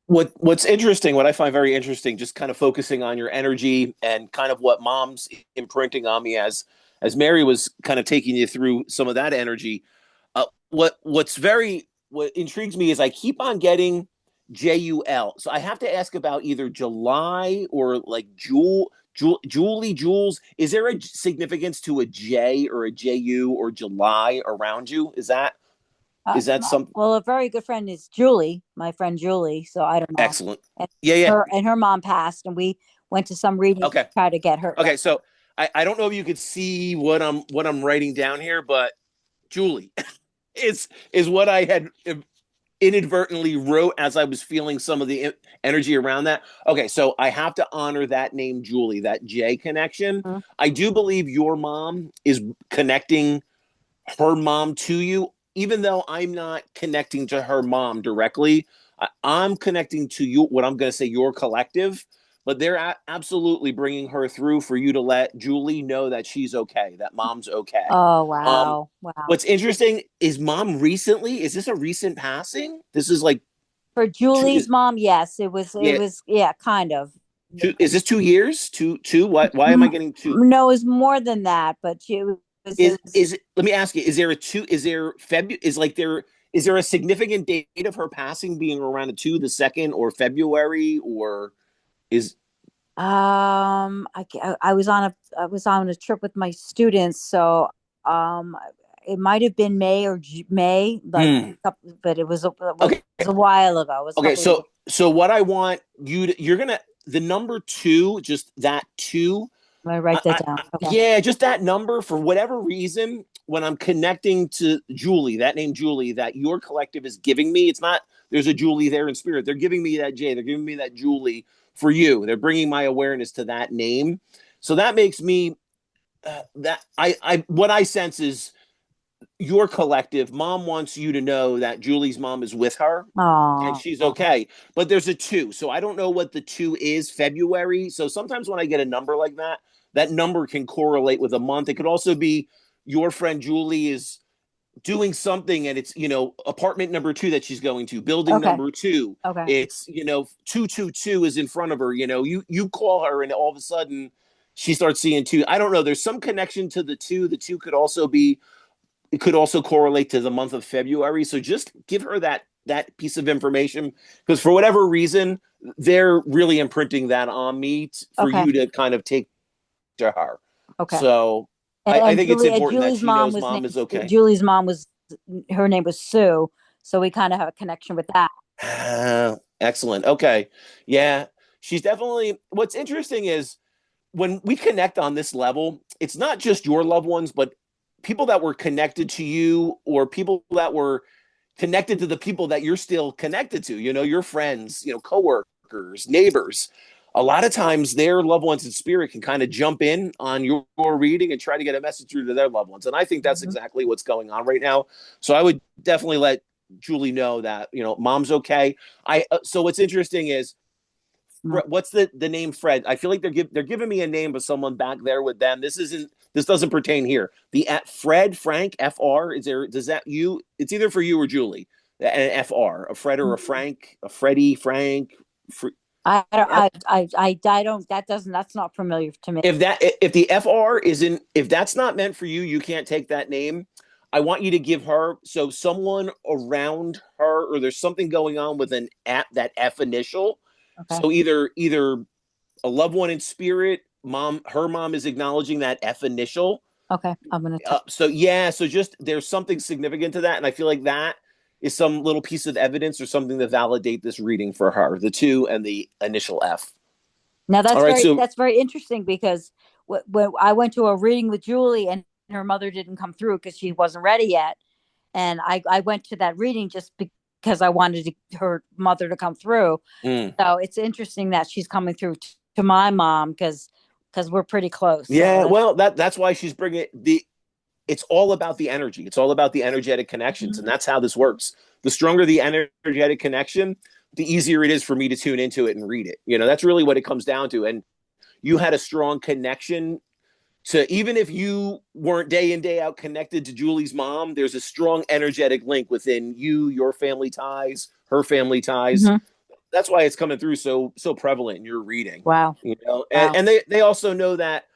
What's interesting, what I find very interesting, just kind of focusing on your energy and kind of what mom's imprinting on me as Mary was kind of taking you through some of that energy. What intrigues me is I keep on getting JUL. So I have to ask about either July or like Julie, Jules. Is there a significance to a J or a JU or July around you? Is that something? Well, a very good friend is Julie, my friend Julie. So I don't know. Excellent. And Yeah. her mom passed, and we went to some reading Okay. to try to get her. Okay, so I don't know if you could see what I'm writing down here, but Julie is what I had inadvertently wrote as I was feeling some of the energy around that. Okay, so I have to honor that name, Julie, that J connection. Mm-hmm. I do believe your mom is connecting her mom to you, even though I'm not connecting to her mom directly. I'm connecting to you, what I'm going to say, your collective, but they're absolutely bringing her through for you to let Julie know that she's okay, that mom's okay. Oh, wow. Wow. What's interesting is mom recently, is this a recent passing? This is like For Julie's mom, yes, it was, kind of. Is this 2 years? Two? Why am I getting two? No, it was more than that, but it was. Let me ask you, is there is there a significant date of her passing being around a 2, the 2nd, or February, or is I was on a trip with my students, so it might have been May or May, like, but it was okay. It was a while ago. It was okay. So what I want you're gonna, the number 2, just that 2. I'm gonna write that down. Okay. Yeah, just that number, for whatever reason, when I'm connecting to Julie, that name Julie, that your collective is giving me, it's not, there's a Julie there in spirit. They're giving me that J. They're giving me that Julie for you. They're bringing my awareness to that name. So that makes me, what I sense is your collective mom wants you to know that Julie's mom is with her. Aww. And she's okay. But there's a 2. So I don't know what the 2 is, February. So sometimes when I get a number like that, that number can correlate with a month. It could also be your friend Julie is doing something and it's, apartment number 2 that she's going to, building number 2. Okay. It's, 222 is in front of her. You call her and all of a sudden she starts seeing 2. I don't know. There's some connection to the 2. The 2 could also be, it could also correlate to the month of February. So just give her that piece of information, because for whatever reason, they're really imprinting that on me for you to kind of take to her. Okay. So I think it's important that she knows mom is okay. Julie's mom her name was Sue. So we kind of have a connection with that. Excellent. Okay. Yeah. She's definitely, what's interesting is when we connect on this level, it's not just your loved ones, but people that were connected to you, or people that were connected to the people that you're still connected to, your friends, coworkers, neighbors. A lot of times their loved ones in spirit can kind of jump in on your reading and try to get a message through to their loved ones. And I think that's exactly what's going on right now. So I would definitely let Julie know that, mom's okay. So what's interesting is, what's the name Fred? I feel like they're giving me a name of someone back there with them. This doesn't pertain here. The Fred, Frank, FR, does that you? It's either for you or Julie. An FR, a Fred or a Frank, a Freddie, Frank. I don't, that's not familiar to me. If the FR isn't, if that's not meant for you, you can't take that name. I want you to give her, so someone around her, or there's something going on with that F initial. Okay. So either a loved one in spirit, her mom is acknowledging that F initial. Okay, I'm gonna. So just there's something significant to that, and I feel like that is some little piece of evidence or something to validate this reading for her, the 2 and the initial F. Now that's very interesting, because when I went to a reading with Julie and her mother didn't come through because she wasn't ready yet, and I went to that reading just because I wanted her mother to come through. So it's interesting that she's coming through to my mom, because we're pretty close. Yeah, well, that's why she's bringing it's all about the energy. It's all about the energetic connections, and that's how this works. The stronger the energetic connection, the easier it is for me to tune into it and read it. That's really what it comes down to. And you had a strong connection to, even if you weren't day in, day out connected to Julie's mom, there's a strong energetic link within you, your family ties, her family ties. That's why it's coming through so prevalent in your reading. Wow. And they also know that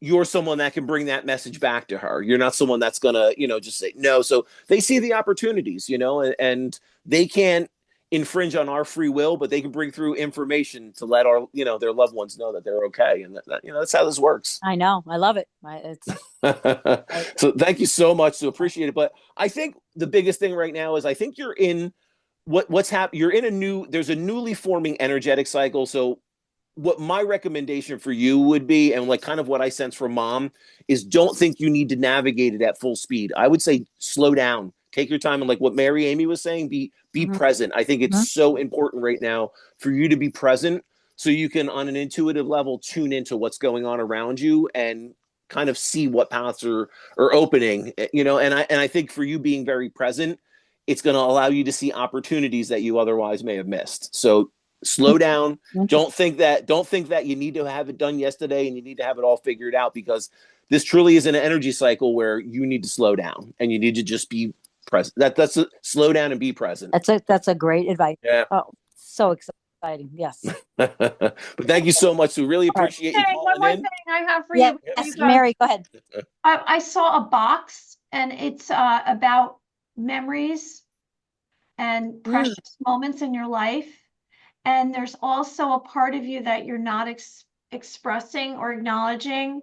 you're someone that can bring that message back to her. You're not someone that's gonna, just say no. So they see the opportunities, and they can't infringe on our free will, but they can bring through information to let our, their loved ones know that they're okay. And that's how this works. I know. I love it. So thank you so much. So appreciate it. But I think the biggest thing right now is, I think you're in what's happening. You're in there's a newly forming energetic cycle. So what my recommendation for you would be, and like kind of what I sense from mom, is don't think you need to navigate it at full speed. I would say slow down, take your time, and like what Mary Amy was saying, be present. I think it's so important right now for you to be present, so you can, on an intuitive level, tune into what's going on around you and kind of see what paths are opening. And I think for you being very present, it's going to allow you to see opportunities that you otherwise may have missed. So slow down. Don't think that you need to have it done yesterday and you need to have it all figured out, because this truly is an energy cycle where you need to slow down and you need to just be present. That's slow down and be present. That's a great advice. Yeah. Oh, so exciting. Yes. But thank you so much. We really appreciate you calling one more in. thing I have for Yes, you. Mary, go ahead. I saw a box, and it's about memories and precious moments in your life. And there's also a part of you that you're not expressing or acknowledging.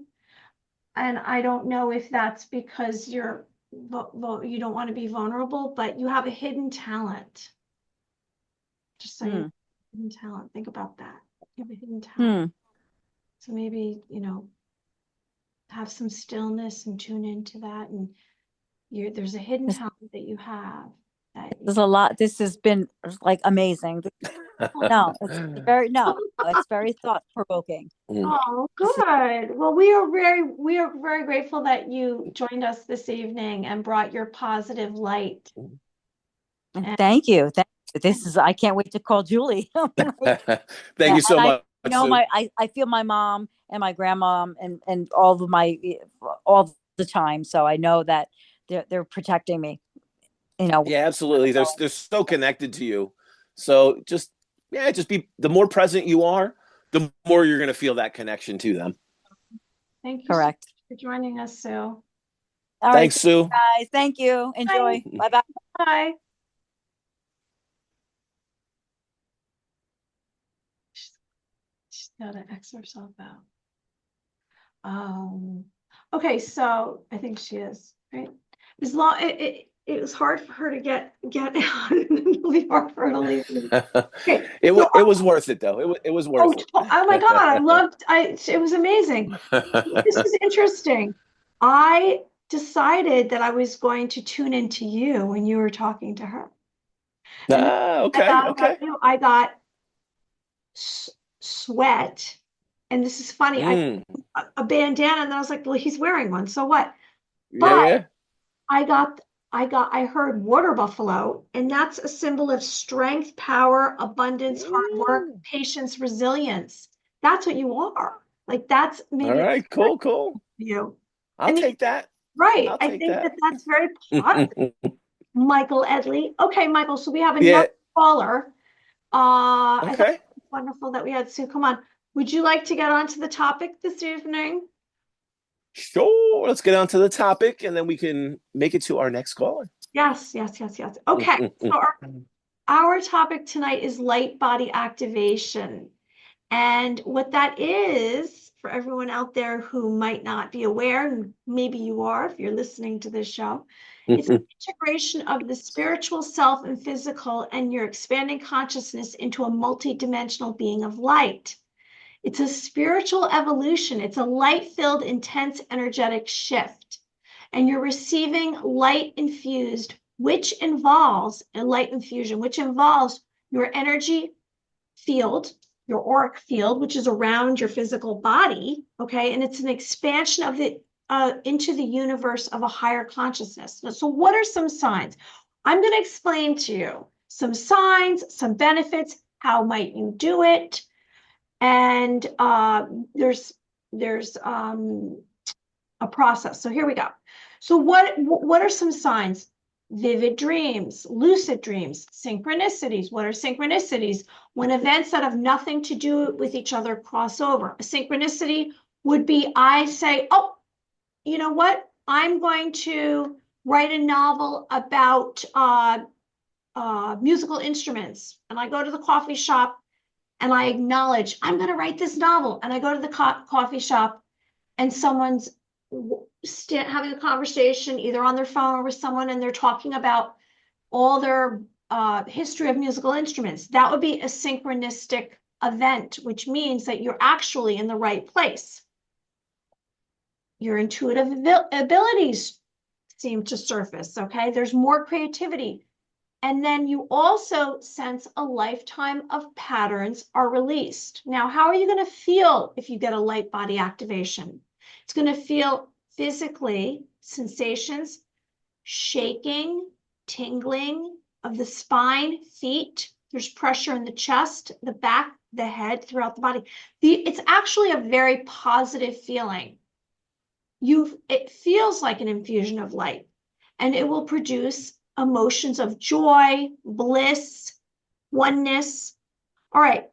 And I don't know if that's because you don't want to be vulnerable, but you have a hidden talent. Just so you know, hidden talent. Think about that. You have a hidden talent. So maybe, have some stillness and tune into that. And there's a hidden talent that you have. There's a lot. This has been like amazing. It's very thought provoking. Oh, good. Well, we are very grateful that you joined us this evening and brought your positive light. Thank you. I can't wait to call Julie. Thank you so much. I feel my mom and my grandma and all the time. So I know that they're protecting me. Yeah, absolutely. They're so connected to you. So just be, the more present you are, the more you're going to feel that connection to them. Thank you. Correct. For joining us, Sue. All Thanks, right, Sue. guys. Thank you. Enjoy. Bye-bye. Bye. She's got to X herself out. Okay, so I think she is, right? As long it was hard for her to get out, and really hard for her to leave. Okay, it was worth it though. It was worth it. Oh my God, it was amazing. This is interesting. I decided that I was going to tune into you when you were talking to her. Okay. I got sweat, and this is funny. I a bandana, and then I was like, well, he's wearing one, so what? But I got I heard water buffalo, and that's a symbol of strength, power, abundance, hard work, Ooh. patience, resilience. That's what you are. Like that's All maybe right, cool. you. I'll I mean, take that. right. I'll I take think that that. that's very positive, Michael Edley. Okay, Michael, so we have Yeah. another caller. I thought Okay. it was wonderful that we had Sue. Come on. Would you like to get on to the topic this evening? Sure. Let's get on to the topic and then we can make it to our next caller. Yes. Okay, so our topic tonight is light body activation. And what that is, for everyone out there who might not be aware, and maybe you are if you're listening to this show, it's an integration of the spiritual self and physical and your expanding consciousness into a multidimensional being of light. It's a spiritual evolution. It's a light-filled, intense, energetic shift. And you're receiving light infused, which involves a light infusion, which involves your energy field, your auric field, which is around your physical body, okay? And it's an expansion of it into the universe of a higher consciousness. So what are some signs? I'm going to explain to you some signs, some benefits, how might you do it? And there's a process. So here we go. So what are some signs? Vivid dreams, lucid dreams, synchronicities. What are synchronicities? When events that have nothing to do with each other cross over. A synchronicity would be I say, oh, you know what? I'm going to write a novel about musical instruments. And I go to the coffee shop and I acknowledge, I'm going to write this novel. And I go to the coffee shop and someone's having a conversation either on their phone or with someone, and they're talking about all their history of musical instruments. That would be a synchronistic event, which means that you're actually in the right place. Your intuitive abilities seem to surface, okay? There's more creativity. And then you also sense a lifetime of patterns are released. Now, how are you going to feel if you get a light body activation? It's going to feel physically sensations, shaking, tingling of the spine, feet. There's pressure in the chest, the back, the head, throughout the body. It's actually a very positive feeling. It feels like an infusion of light, and it will produce emotions of joy, bliss, oneness. All right.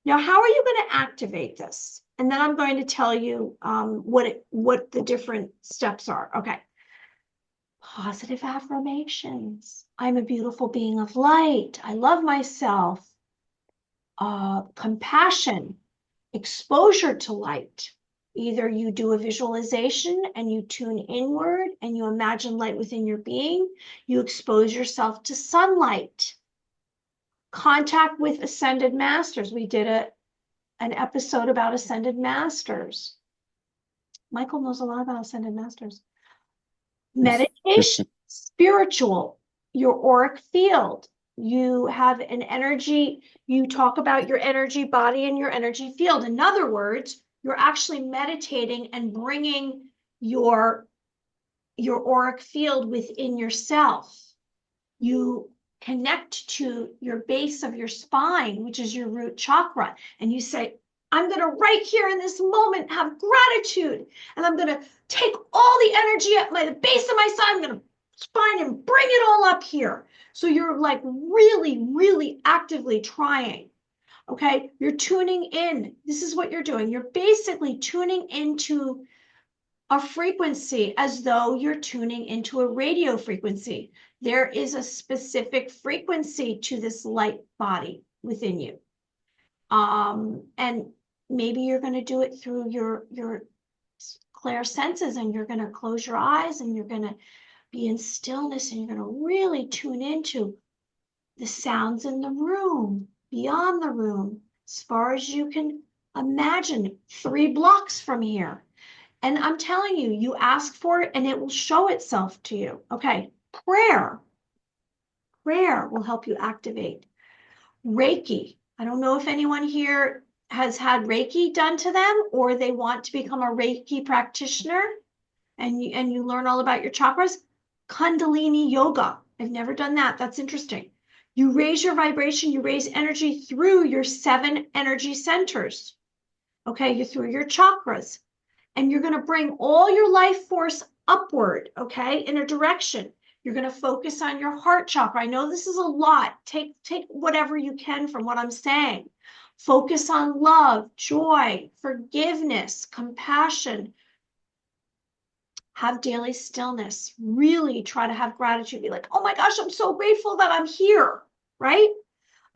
Now, how are you going to activate this? And then I'm going to tell you what the different steps are. Okay. Positive affirmations. I'm a beautiful being of light. I love myself. Compassion, exposure to light. Either you do a visualization and you tune inward and you imagine light within your being. You expose yourself to sunlight. Contact with ascended masters. We did an episode about ascended masters. Michael knows a lot about ascended masters. Meditation, spiritual, your auric field. You have an energy, you talk about your energy body and your energy field. In other words, you're actually meditating and bringing your auric field within yourself. You connect to your base of your spine, which is your root chakra, and you say, I'm going to right here in this moment have gratitude, and I'm going to take all the energy at the base of my spine, I'm going to spine and bring it all up here. So you're like really, really actively trying. Okay, you're tuning in. This is what you're doing. You're basically tuning into a frequency as though you're tuning into a radio frequency. There is a specific frequency to this light body within you. And maybe you're going to do it through your clear senses, and you're going to close your eyes and you're going to be in stillness, and you're going to really tune into the sounds in the room, beyond the room, as far as you can imagine, 3 blocks from here. And I'm telling you, you ask for it and it will show itself to you. Okay, prayer will help you activate. Reiki. I don't know if anyone here has had Reiki done to them, or they want to become a Reiki practitioner and you learn all about your chakras. Kundalini yoga. I've never done that. That's interesting. You raise your vibration, you raise energy through your 7 energy centers. Okay, you through your chakras. And you're going to bring all your life force upward, okay, in a direction. You're going to focus on your heart chakra. I know this is a lot. Take whatever you can from what I'm saying. Focus on love, joy, forgiveness, compassion. Have daily stillness. Really try to have gratitude. Be like, oh my gosh, I'm so grateful that I'm here, right?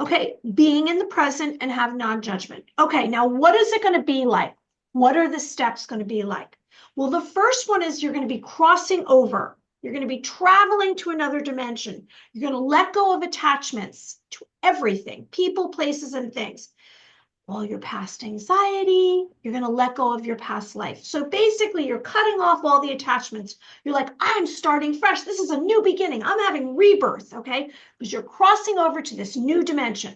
Okay, being in the present and have non-judgment. Okay, now what is it going to be like? What are the steps going to be like? Well, the first one is you're going to be crossing over. You're going to be traveling to another dimension. You're going to let go of attachments to everything, people, places, and things. All your past anxiety, you're going to let go of your past life. So basically, you're cutting off all the attachments. You're like, I'm starting fresh. This is a new beginning. I'm having rebirth, okay? Because you're crossing over to this new dimension.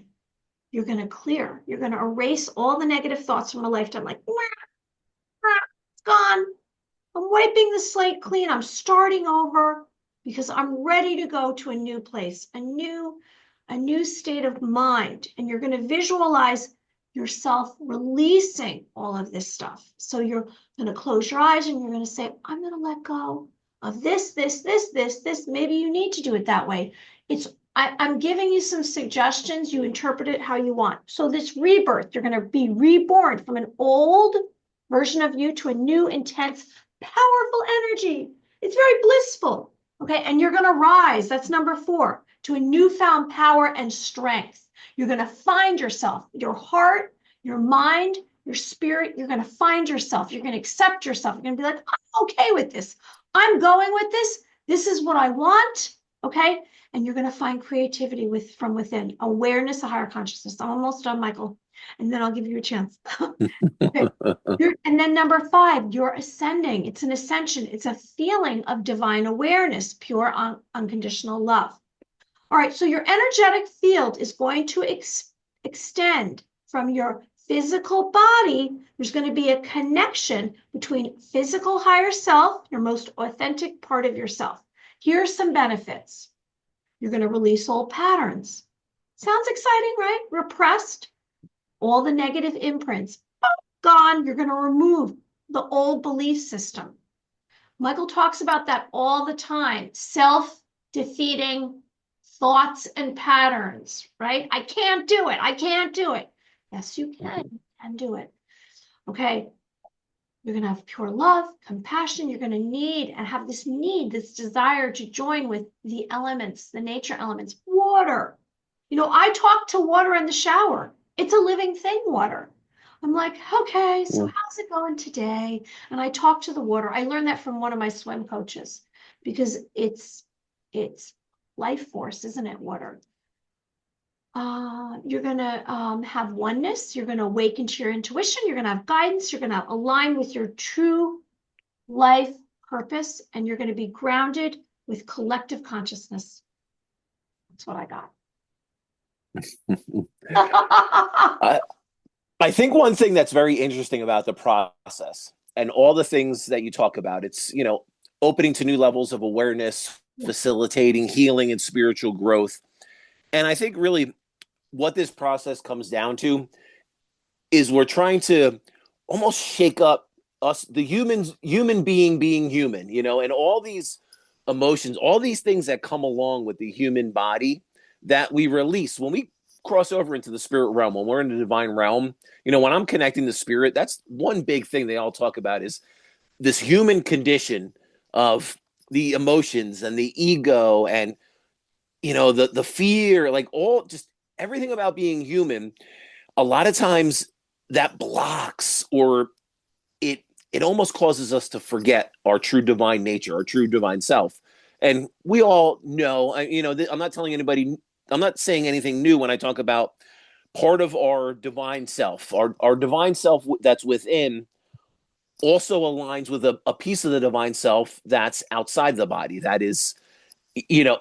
You're going to clear. You're going to erase all the negative thoughts from a lifetime, like, it's gone. I'm wiping the slate clean. I'm starting over because I'm ready to go to a new place, a new state of mind. And you're going to visualize yourself releasing all of this stuff. So you're going to close your eyes and you're going to say, I'm going to let go of this. Maybe you need to do it that way. I'm giving you some suggestions. You interpret it how you want. So this rebirth, you're going to be reborn from an old version of you to a new, intense, powerful energy. It's very blissful. Okay. And you're going to rise. That's number 4, to a newfound power and strength. You're going to find yourself, your heart, your mind, your spirit. You're going to find yourself. You're going to accept yourself. You're going to be like, I'm okay with this. I'm going with this. This is what I want. Okay. And you're going to find creativity from within, awareness, a higher consciousness. I'm almost done, Michael. And then I'll give you a chance. Okay. And then number 5, you're ascending. It's an ascension. It's a feeling of divine awareness, pure unconditional love. All right, so your energetic field is going to extend from your physical body. There's going to be a connection between physical higher self, your most authentic part of yourself. Here are some benefits. You're going to release old patterns. Sounds exciting, right? Repressed, all the negative imprints, gone. You're going to remove the old belief system. Michael talks about that all the time. Self-defeating thoughts and patterns, right? I can't do it. I can't do it. Yes, you can. You can do it. Okay. You're going to have pure love, compassion. You're going to need and have this need, this desire to join with the elements, the nature elements, water. You know, I talk to water in the shower. It's a living thing, water. I'm like, okay, so how's it going today? And I talk to the water. I learned that from one of my swim coaches because it's life force, isn't it, water? You're going to have oneness. You're going to awaken to your intuition. You're going to have guidance. You're going to align with your true life purpose, and you're going to be grounded with collective consciousness. That's what I got. I think one thing that's very interesting about the process and all the things that you talk about, it's, opening to new levels of awareness, facilitating healing and spiritual growth. And I think really what this process comes down to is we're trying to almost shake up us, the human being human, and all these emotions, all these things that come along with the human body that we release when we cross over into the spirit realm, when we're in the divine realm. When I'm connecting to spirit, that's one big thing they all talk about is this human condition of the emotions and the ego and, the fear, like all just everything about being human. A lot of times that blocks or it almost causes us to forget our true divine nature, our true divine self. And we all know, I'm not telling anybody, I'm not saying anything new when I talk about part of our divine self, our divine self that's within also aligns with a piece of the divine self that's outside the body. That is,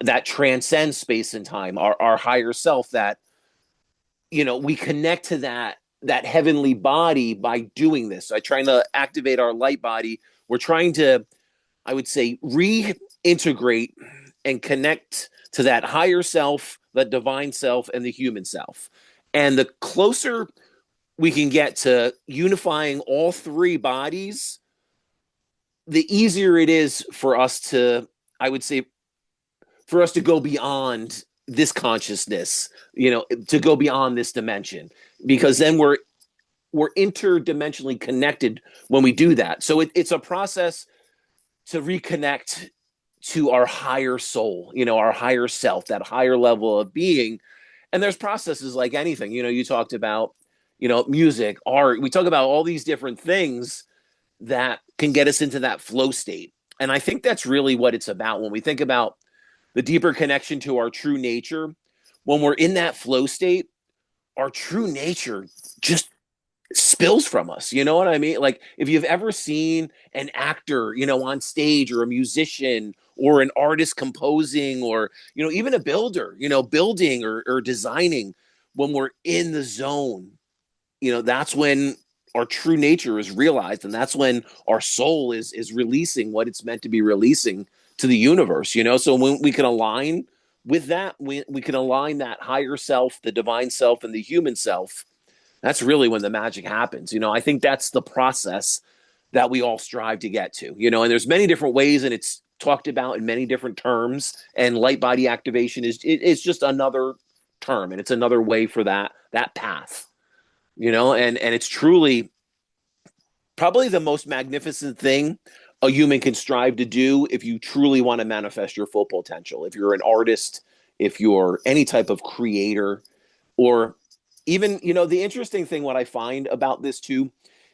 that transcends space and time, our higher self that, we connect to that heavenly body by doing this. So trying to activate our light body. We're trying to, I would say, integrate and connect to that higher self, that divine self, and the human self. And the closer we can get to unifying all three bodies, the easier it is for us to, I would say, for us to go beyond this consciousness, to go beyond this dimension, because then we're interdimensionally connected when we do that. So it's a process to reconnect to our higher soul, our higher self, that higher level of being. And there's processes like anything. You talked about, music, art. We talk about all these different things that can get us into that flow state. And I think that's really what it's about when we think about the deeper connection to our true nature. When we're in that flow state, our true nature just spills from us. You know what I mean? Like if you've ever seen an actor, on stage, or a musician, or an artist composing, or, even a builder, building or designing, when we're in the zone, that's when our true nature is realized. And that's when our soul is releasing what it's meant to be releasing to the universe, So when we can align with that, we can align that higher self, the divine self, and the human self. That's really when the magic happens. I think that's the process that we all strive to get to, and there's many different ways, and it's talked about in many different terms. And light body activation is just another term, and it's another way for that path, and it's truly probably the most magnificent thing a human can strive to do if you truly want to manifest your full potential. If you're an artist, if you're any type of creator, or even, the interesting thing, what I find about this too,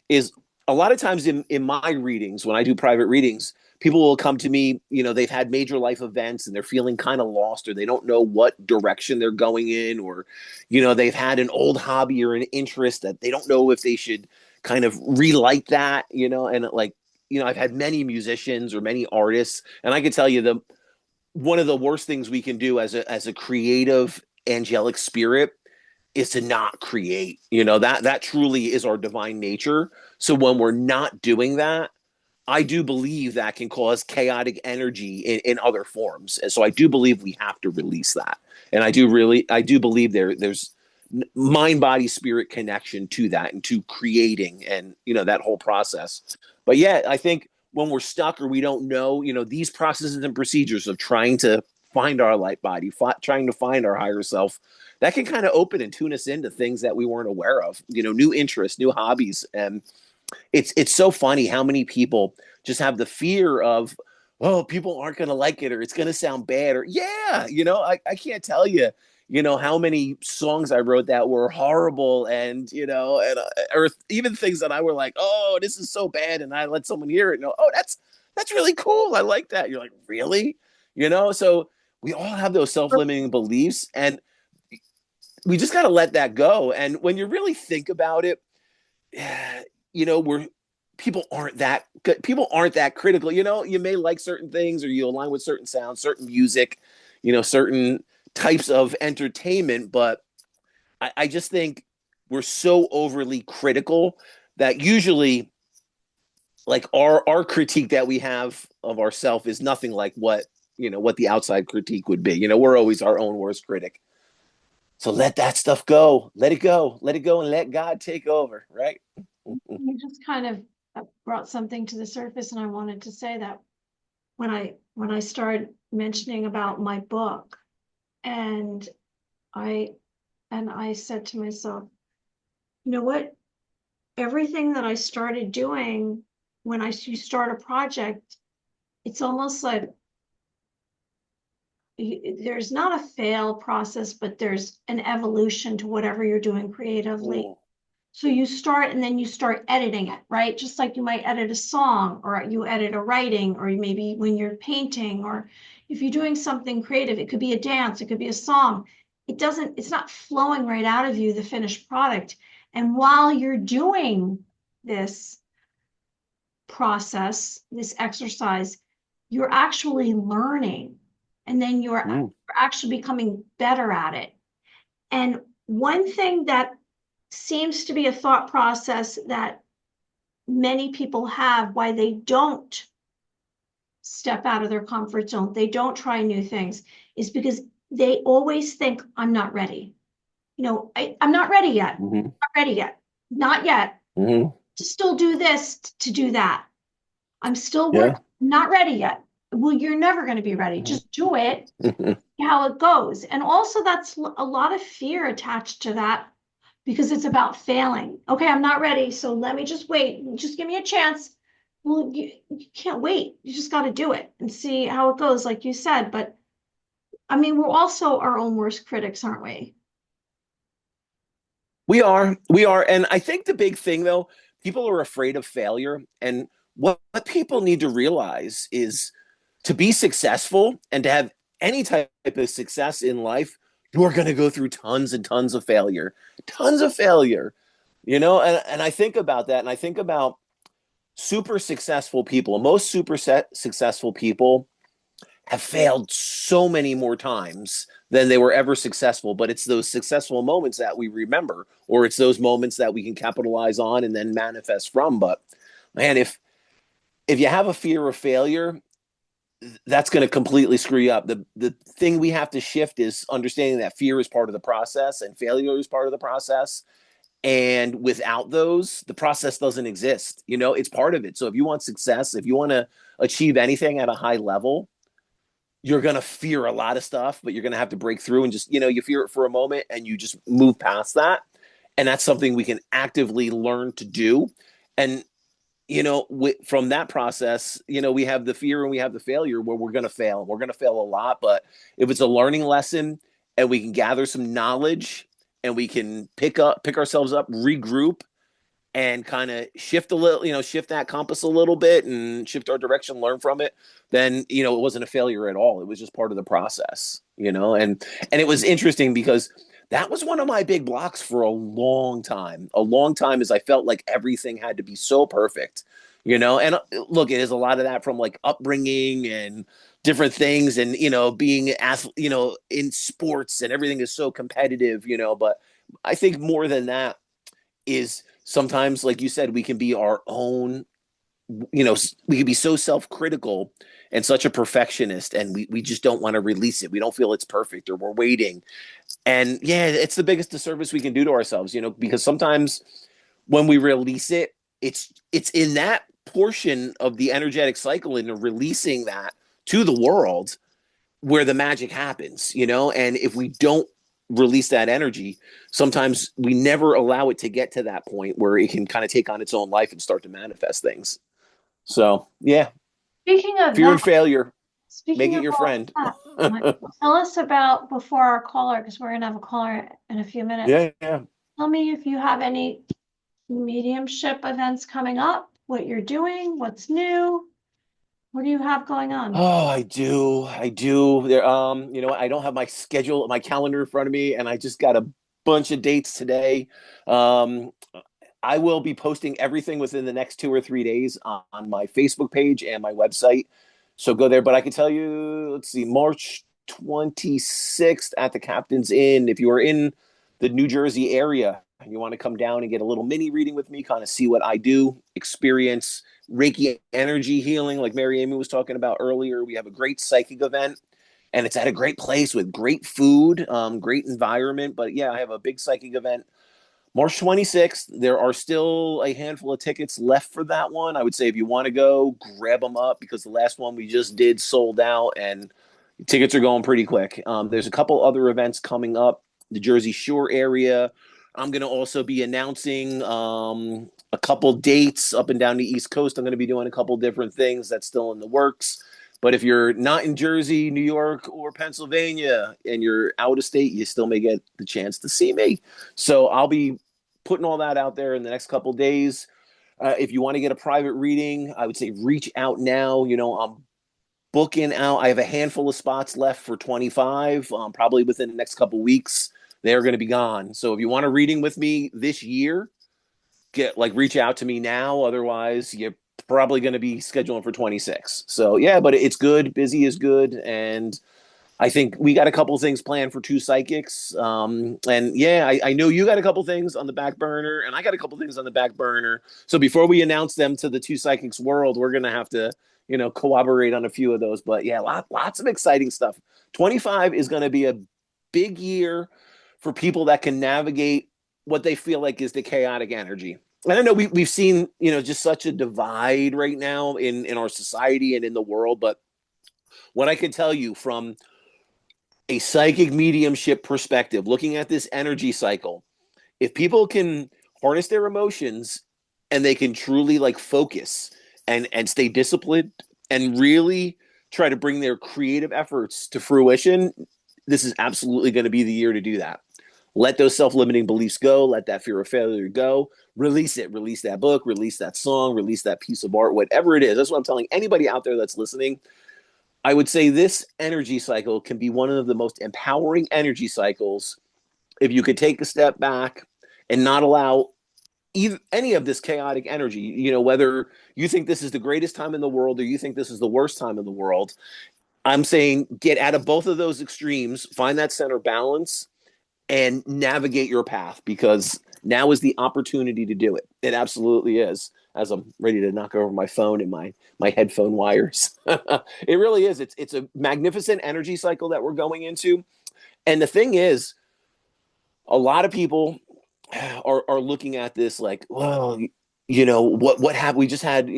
is a lot of times in my readings, when I do private readings, people will come to me, they've had major life events and they're feeling kind of lost, or they don't know what direction they're going in, or, they've had an old hobby or an interest that they don't know if they should kind of relight that, and like, I've had many musicians or many artists, and I can tell you one of the worst things we can do as a creative angelic spirit is to not create. That truly is our divine nature. So when we're not doing that, I do believe that can cause chaotic energy in other forms. And so I do believe we have to release that. And I do believe there's mind, body, spirit connection to that, and to creating, and, that whole process. But yeah, I think when we're stuck or we don't know, these processes and procedures of trying to find our light body, trying to find our higher self, that can kind of open and tune us into things that we weren't aware of, new interests, new hobbies. And it's so funny how many people just have the fear of, oh, people aren't going to like it, or it's going to sound bad, or I can't tell you, how many songs I wrote that were horrible, and, or even things that I were like, oh, this is so bad. And I let someone hear it and go, oh, that's really cool. I like that. You're like, really? So we all have those self-limiting beliefs, and we just got to let that go. And when you really think about it, we're people aren't that good. People aren't that critical. You may like certain things, or you align with certain sounds, certain music, certain types of entertainment. But I just think we're so overly critical that usually, like, our critique that we have of ourselves is nothing like what the outside critique would be. We're always our own worst critic. So let that stuff go. Let it go. Let it go, and let God take over, right? You just kind of brought something to the surface, and I wanted to say that when I started mentioning about my book, and I said to myself, you know what? Everything that I started doing when you start a project, it's almost like there's not a fail process, but there's an evolution to whatever you're doing creatively. Mm. So you start, and then you start editing it, right? Just like you might edit a song, or you edit a writing, or maybe when you're painting, or if you're doing something creative, it could be a dance, it could be a song. It's not flowing right out of you, the finished product. And while you're doing this process, this exercise, you're actually learning, and then you're actually becoming better at it. And one thing that seems to be a thought process that many people have, why they don't step out of their comfort zone, they don't try new things, is because they always think, I'm not ready. I'm not ready yet. Mm-hmm. Not ready yet. Not yet. Mm-hmm. To still do this, to do that. I'm still Yeah. working. Not ready yet. Well, you're never going to be ready. Mm-hmm. Just do it, how it goes. And also, that's a lot of fear attached to that because it's about failing. Okay, I'm not ready, so let me just wait. Just give me a chance. Well, you can't wait. You just got to do it and see how it goes, like you said. But I mean, we're also our own worst critics, aren't we? We are. And I think the big thing though, people are afraid of failure. And what people need to realize is to be successful and to have any type of success in life, you're going to go through tons and tons of failure, and I think about that. And I think about super successful people. Most successful people have failed so many more times than they were ever successful. But it's those successful moments that we remember, or it's those moments that we can capitalize on and then manifest from. But man, if you have a fear of failure, that's going to completely screw you up. The thing we have to shift is understanding that fear is part of the process and failure is part of the process. And without those, the process doesn't exist. It's part of it. So if you want success, if you want to achieve anything at a high level, you're going to fear a lot of stuff, but you're going to have to break through and just, you fear it for a moment and you just move past that. And that's something we can actively learn to do. And, from that process, we have the fear and we have the failure where we're going to fail. We're going to fail a lot. But if it's a learning lesson and we can gather some knowledge and we can pick ourselves up, regroup, and kind of shift a little, shift that compass a little bit and shift our direction, learn from it, then, it wasn't a failure at all. It was just part of the process, and it was interesting because that was one of my big blocks for a long time is I felt like everything had to be so perfect, and look, it is a lot of that from like upbringing and different things and, being, in sports and everything is so competitive, but I think more than that is sometimes, like you said, we can be our own, we can be so self-critical and such a perfectionist, and we just don't want to release it. We don't feel it's perfect or we're waiting. And yeah, it's the biggest disservice we can do to ourselves, because sometimes when we release it, it's in that portion of the energetic cycle and releasing that to the world where the magic happens, and if we don't release that energy, sometimes we never allow it to get to that point where it can kind of take on its own life and start to manifest things. So yeah, Speaking of fear and that, failure, make speaking it of your all friend. that, tell us about before our caller, because we're gonna have a caller in a few minutes. Yeah. Tell me if you have any mediumship events coming up, what you're doing, what's new, what do you have going on? Oh, I do. There, I don't have my calendar in front of me, and I just got a bunch of dates today. Um, I will be posting everything within the next 2 or 3 days on my Facebook page and my website. So go there. But I can tell you, let's see, March 26th at the Captain's Inn. If you are in the New Jersey area and you want to come down and get a little mini reading with me, kind of see what I do, experience Reiki energy healing, like Mary Amy was talking about earlier. We have a great psychic event. And it's at a great place with great food, great environment. But yeah, I have a big psychic event March 26th. There are still a handful of tickets left for that one. I would say if you want to go, grab them up because the last one we just did sold out and tickets are going pretty quick. There's a couple other events coming up, the Jersey Shore area. I'm going to also be announcing a couple dates up and down the East Coast. I'm going to be doing a couple different things that's still in the works. But if you're not in Jersey, New York, or Pennsylvania, and you're out of state, you still may get the chance to see me. So I'll be putting all that out there in the next couple of days. If you want to get a private reading, I would say reach out now. I'm booking out. I have a handful of spots left for 25, probably within the next couple of weeks. They're going to be gone. So if you want a reading with me this year, reach out to me now. Otherwise, you're probably going to be scheduling for 26. So yeah, but it's good. Busy is good. And I think we got a couple things planned for two psychics. And yeah, I know you got a couple things on the back burner, and I got a couple things on the back burner. So before we announce them to the two psychics world, we're gonna have to, cooperate on a few of those. But yeah, lots of exciting stuff. 25 is gonna be a big year for people that can navigate what they feel like is the chaotic energy. And I know we've seen, just such a divide right now in our society and in the world, but what I can tell you from a psychic mediumship perspective, looking at this energy cycle, if people can harness their emotions and they can truly like focus and stay disciplined and really try to bring their creative efforts to fruition, this is absolutely going to be the year to do that. Let those self-limiting beliefs go. Let that fear of failure go. Release it. Release that book. Release that song. Release that piece of art. Whatever it is. That's what I'm telling anybody out there that's listening. I would say this energy cycle can be one of the most empowering energy cycles if you could take a step back and not allow any of this chaotic energy, whether you think this is the greatest time in the world or you think this is the worst time in the world. I'm saying get out of both of those extremes, find that center balance, and navigate your path, because now is the opportunity to do it. It absolutely is. As I'm ready to knock over my phone and my headphone wires. It really is. It's a magnificent energy cycle that we're going into. And the thing is, a lot of people are looking at this like, well, what have we just had,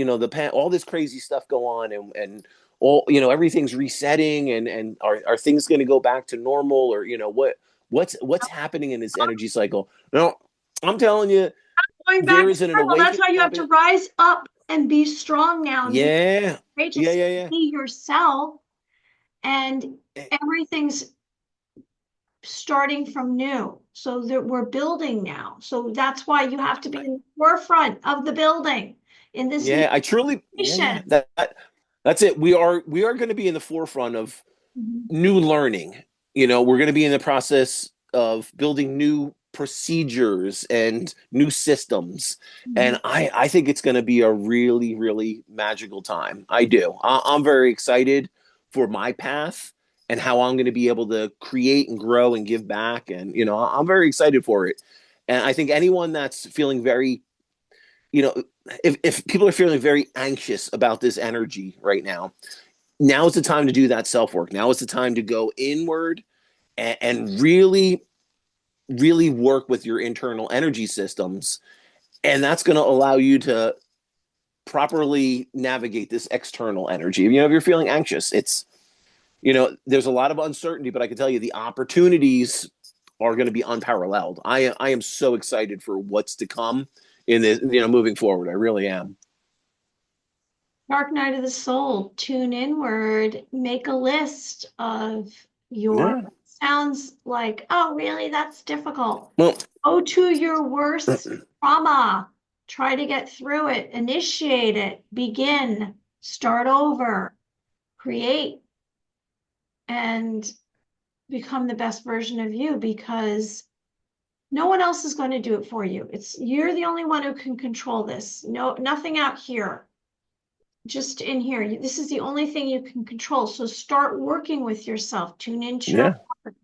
all this crazy stuff go on, and all, everything's resetting, and are things going to go back to normal, or what's happening in this energy cycle? No, I'm telling you, Going back there to isn't an normal. That's awakening why you have to happening. rise up and be strong now and be Yeah, courageous. yeah. Be yourself, and everything's starting from new. So that we're building now. So that's why you have to be in the forefront of the building in this new Yeah, I truly, yeah, nation. that's it. We are going to be in the forefront of Mhm. new learning. We're going to be in the process of building new procedures and new systems. And Mhm. I think it's going to be a really, really magical time. I do. I'm very excited for my path and how I'm going to be able to create and grow and give back. And, I'm very excited for it. And I think anyone that's feeling very, you know, if people are feeling very anxious about this energy right now is the time to do that self work. Now is the time to go inward and really, really work with your internal energy systems. And that's going to allow you to properly navigate this external energy. If you're feeling anxious, there's a lot of uncertainty, but I can tell you the opportunities are going to be unparalleled. I am so excited for what's to come in this, moving forward. I really am. Dark night of the soul, tune inward, make a list of your, Yeah. sounds like, oh, really? That's difficult. Well, Go to your worst trauma, try to get through it, initiate it, begin, start over, create, and become the best version of you, because no one else is going to do it for you. You're the only one who can control this. No, nothing out here. Just in here. This is the only thing you can control. So start working with yourself. Tune into your yeah. heart.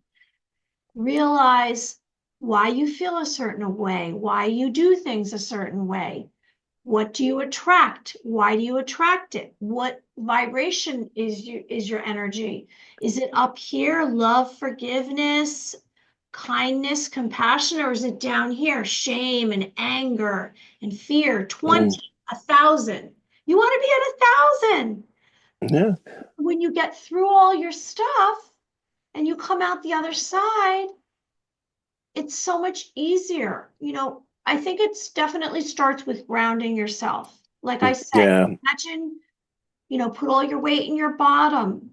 Realize why you feel a certain way, why you do things a certain way. What do you attract? Why do you attract it? What vibration is your energy? Is it up here, love, forgiveness, kindness, compassion, or is it down here, shame and anger and fear? 20, Mm, 1,000. You want to be at 1,000. yeah. When you get through all your stuff and you come out the other side, it's so much easier. I think it's definitely starts with grounding yourself. Like I said, Yeah. imagine, put all your weight in your bottom.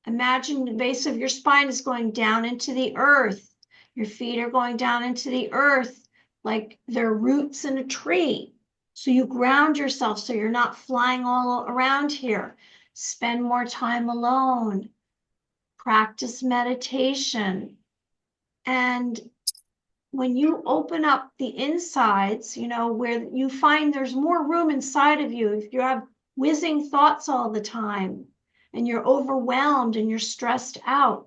Imagine the base of your spine is going down into the earth. Your feet are going down into the earth like they're roots in a tree. So you ground yourself so you're not flying all around here. Spend more time alone. Practice meditation. And when you open up the insides, where you find there's more room inside of you, if you have whizzing thoughts all the time and you're overwhelmed and you're stressed out,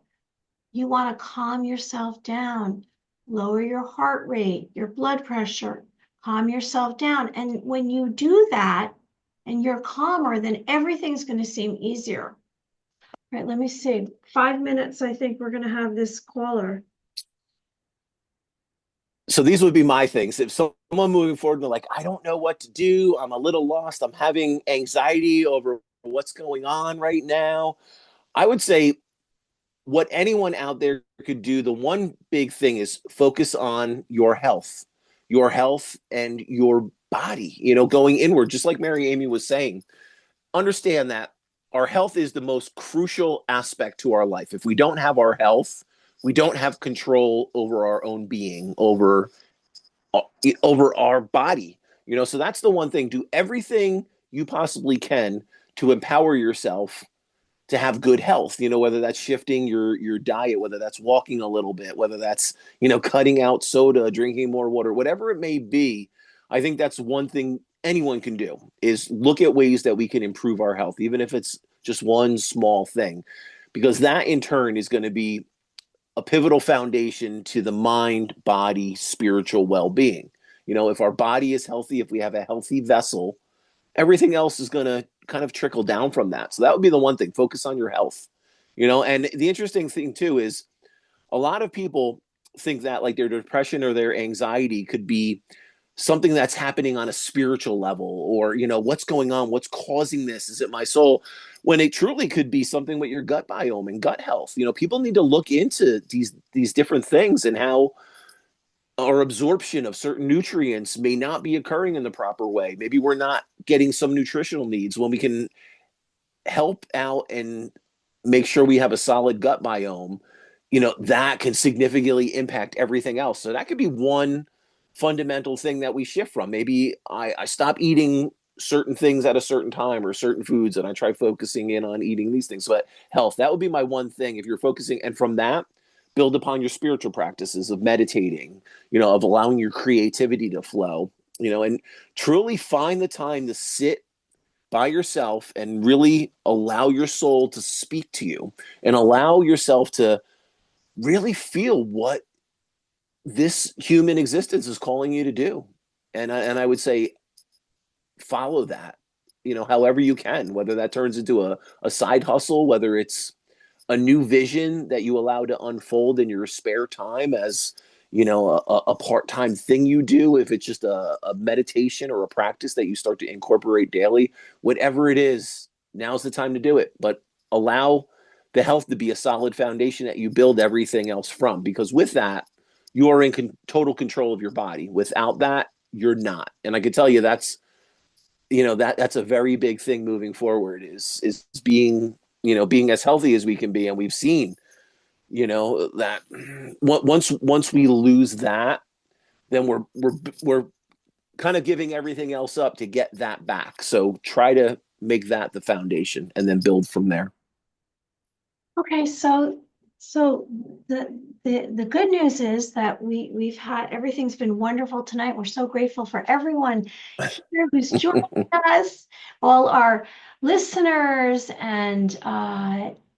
You want to calm yourself down, lower your heart rate, your blood pressure, calm yourself down. And when you do that and you're calmer, then everything's going to seem easier. All right, let me see. 5 minutes, I think we're going to have this caller. So these would be my things. If someone moving forward and they're like, I don't know what to do, I'm a little lost, I'm having anxiety over what's going on right now, I would say what anyone out there could do, the one big thing is focus on your health and your body, going inward, just like Mary Amy was saying. Understand that our health is the most crucial aspect to our life. If we don't have our health, we don't have control over our own being, over our body. So that's the one thing. Do everything you possibly can to empower yourself to have good health, whether that's shifting your diet, whether that's walking a little bit, whether that's, cutting out soda, drinking more water, whatever it may be. I think that's one thing anyone can do, is look at ways that we can improve our health, even if it's just one small thing, because that in turn is going to be a pivotal foundation to the mind, body, spiritual well-being. If our body is healthy, if we have a healthy vessel, everything else is going to kind of trickle down from that. So that would be the one thing. Focus on your health. And the interesting thing too is a lot of people think that like their depression or their anxiety could be something that's happening on a spiritual level, or what's going on, what's causing this, is it my soul, when it truly could be something with your gut biome and gut health. People need to look into these different things, and how our absorption of certain nutrients may not be occurring in the proper way. Maybe we're not getting some nutritional needs. When we can help out and make sure we have a solid gut biome, that can significantly impact everything else. So that could be one fundamental thing that we shift from. Maybe I stop eating certain things at a certain time, or certain foods, and I try focusing in on eating these things. But health, that would be my one thing. If you're focusing, and from that, build upon your spiritual practices of meditating, of allowing your creativity to flow, and truly find the time to sit by yourself and really allow your soul to speak to you, and allow yourself to really feel what this human existence is calling you to do. And I would say follow that, however you can, whether that turns into a side hustle, whether it's a new vision that you allow to unfold in your spare time as a part-time thing you do, if it's just a meditation or a practice that you start to incorporate daily, whatever it is, now's the time to do it. But allow the health to be a solid foundation that you build everything else from, because with that, you are in total control of your body. Without that, you're not. And I can tell you that's a very big thing moving forward, is being as healthy as we can be. And we've seen that once we lose that, then we're kind of giving everything else up to get that back. So try to make that the foundation, and then build from there. Okay, so the good news is that we've had, everything's been wonderful tonight. We're so grateful for everyone here who's joining us, all our listeners, and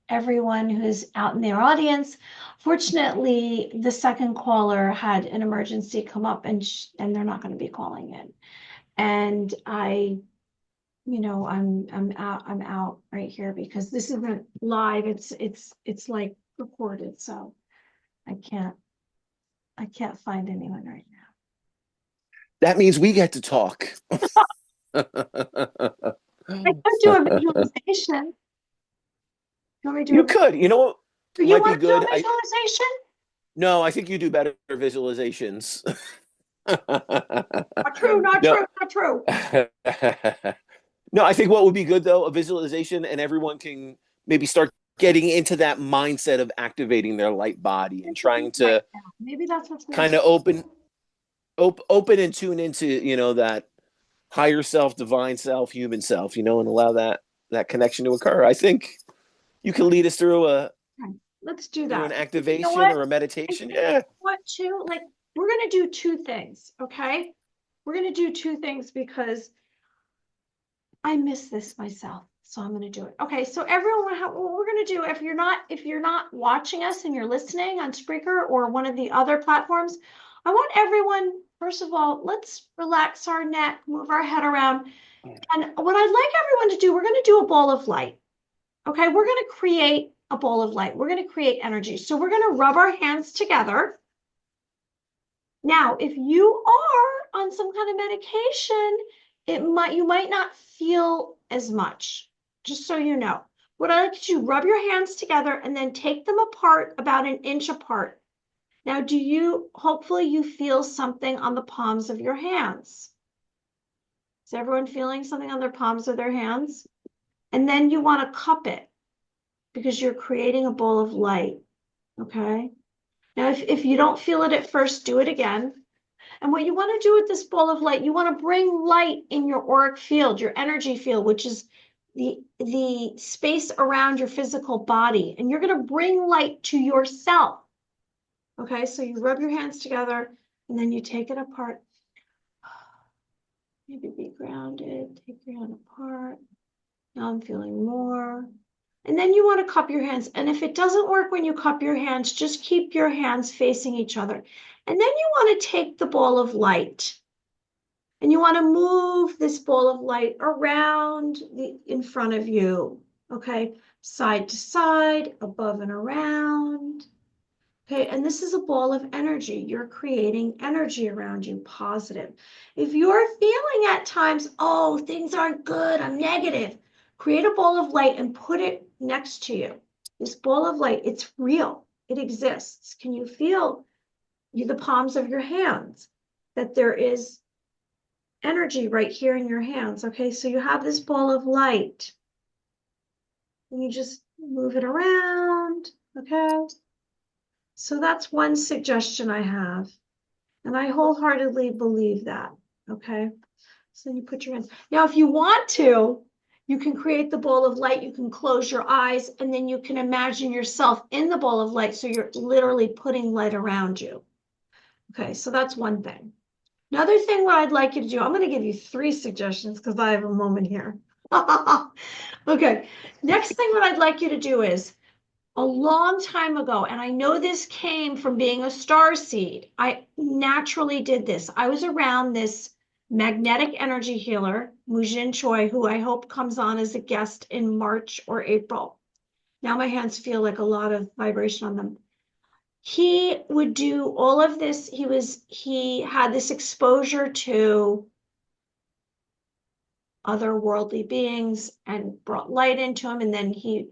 everyone who's out in their audience. Fortunately, the second caller had an emergency come up, and they're not going to be calling in. And I'm out right here because this isn't live. It's like recorded, so I can't find anyone right now. That means we get to talk. I could do a visualization. You could. You know what Do you might be want to do good? a visualization? No, I think you do better visualizations. Not true, not No. true, not true. No, I think what would be good, though, a visualization, and everyone can maybe start getting into that mindset of activating their light body and trying to Maybe that's what's kind of open and tune into that higher self, divine self, human self, and allow that connection to occur. I think you can lead us through Let's do through that. an activation or a meditation. Yeah. What to, like, we're gonna do two things, okay? We're gonna do two things because I miss this myself. So I'm going to do it. Okay, so everyone, what we're going to do, if you're not watching us and you're listening on Spreaker or one of the other platforms, I want everyone, first of all, let's relax our neck, move our head around. And what I'd like everyone to do, we're going to do a ball of light. Okay, we're going to create a ball of light. We're going to create energy. So we're going to rub our hands together. Now, if you are on some kind of medication, you might not feel as much. Just so you know, what I like to do, rub your hands together and then take them apart about an inch apart. Now, hopefully you feel something on the palms of your hands. Is everyone feeling something on their palms of their hands? And then you want to cup it because you're creating a ball of light, okay? Now, if you don't feel it at first, do it again. And what you want to do with this ball of light, you want to bring light in your auric field, your energy field, which is the space around your physical body. And you're going to bring light to yourself. Okay, so you rub your hands together and then you take it apart. Maybe be grounded, take your hand apart. Now I'm feeling more. And then you want to cup your hands. And if it doesn't work when you cup your hands, just keep your hands facing each other. And then you want to take the ball of light. And you want to move this ball of light around in front of you. Okay, side to side, above and around. Okay, and this is a ball of energy. You're creating energy around you, positive. If you're feeling at times, oh, things aren't good, I'm negative, create a ball of light and put it next to you. This ball of light, it's real. It exists. Can you feel the palms of your hands? That there is energy right here in your hands. Okay, so you have this ball of light. And you just move it around. Okay. So that's one suggestion I have. And I wholeheartedly believe that. Okay. So you put your hands. Now, if you want to, you can create the ball of light. You can close your eyes and then you can imagine yourself in the ball of light. So you're literally putting light around you. Okay. So that's one thing. Another thing, what I'd like you to do, I'm going to give you 3 suggestions because I have a moment here. Okay. Next thing, what I'd like you to do is, a long time ago, and I know this came from being a star seed, I naturally did this. I was around this magnetic energy healer, Mujin Choi, who I hope comes on as a guest in March or April. Now my hands feel like a lot of vibration on them. He would do all of this. He had this exposure to other worldly beings and brought light into him. And then he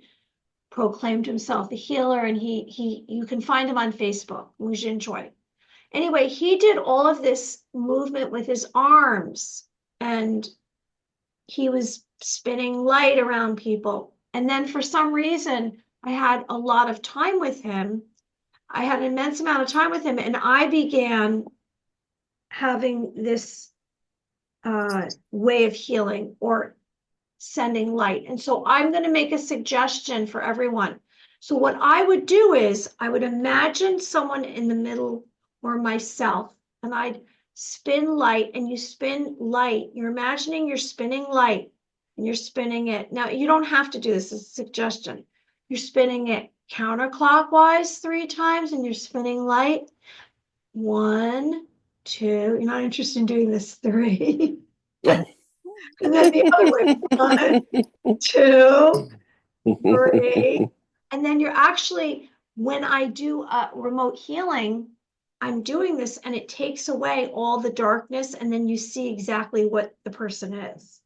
proclaimed himself a healer, and you can find him on Facebook, Mujin Choi. Anyway, he did all of this movement with his arms, and he was spinning light around people. And then for some reason, I had a lot of time with him. I had an immense amount of time with him, and I began having this way of healing or sending light. And so I'm going to make a suggestion for everyone. So what I would do is I would imagine someone in the middle or myself, and I'd spin light, and you spin light. You're imagining you're spinning light and you're spinning it. Now, you don't have to do this as a suggestion. You're spinning it counterclockwise 3 times, and you're spinning light. 1, 2. You're not interested in doing this. 3. And then the other way. 1, 2, 3. And then you're actually, when I do a remote healing, I'm doing this and it takes away all the darkness, and then you see exactly what the person is.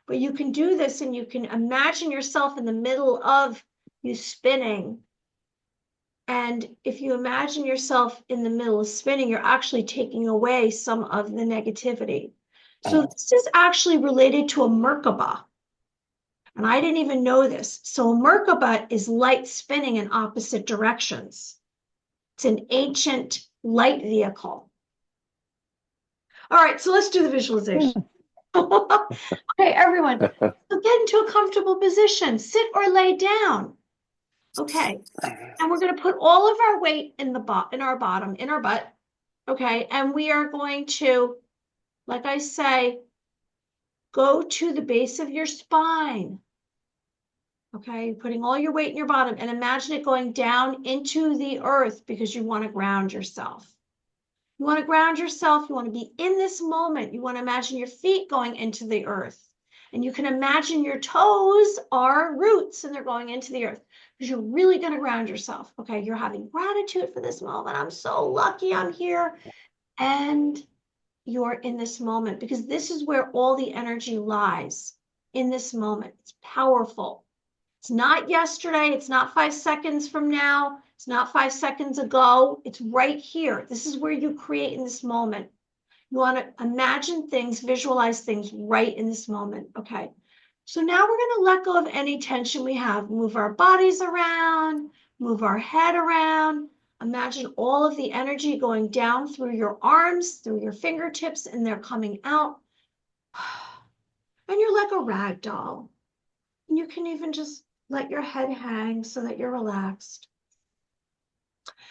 But you can do this and you can imagine yourself in the middle of you spinning. And if you imagine yourself in the middle of spinning, you're actually taking away some of the negativity. So this is actually related to a Merkaba. And I didn't even know this. So a Merkaba is light spinning in opposite directions. It's an ancient light vehicle. All right, so let's do the visualization. Okay, everyone, so get into a comfortable position. Sit or lay down. Okay, and we're going to put all of our weight in our butt. Okay, and we are going to, like I say, go to the base of your spine. Okay, you're putting all your weight in your bottom and imagine it going down into the earth because you want to ground yourself. You want to ground yourself. You want to be in this moment. You want to imagine your feet going into the earth. And you can imagine your toes are roots and they're going into the earth because you're really going to ground yourself. Okay, you're having gratitude for this moment. I'm so lucky I'm here. And you're in this moment because this is where all the energy lies, in this moment. It's powerful. It's not yesterday. It's not 5 seconds from now. It's not 5 seconds ago. It's right here. This is where you create in this moment. You want to imagine things, visualize things right in this moment. Okay. So now we're going to let go of any tension we have. Move our bodies around, move our head around. Imagine all of the energy going down through your arms, through your fingertips, and they're coming out. And you're like a rag doll. And you can even just let your head hang so that you're relaxed.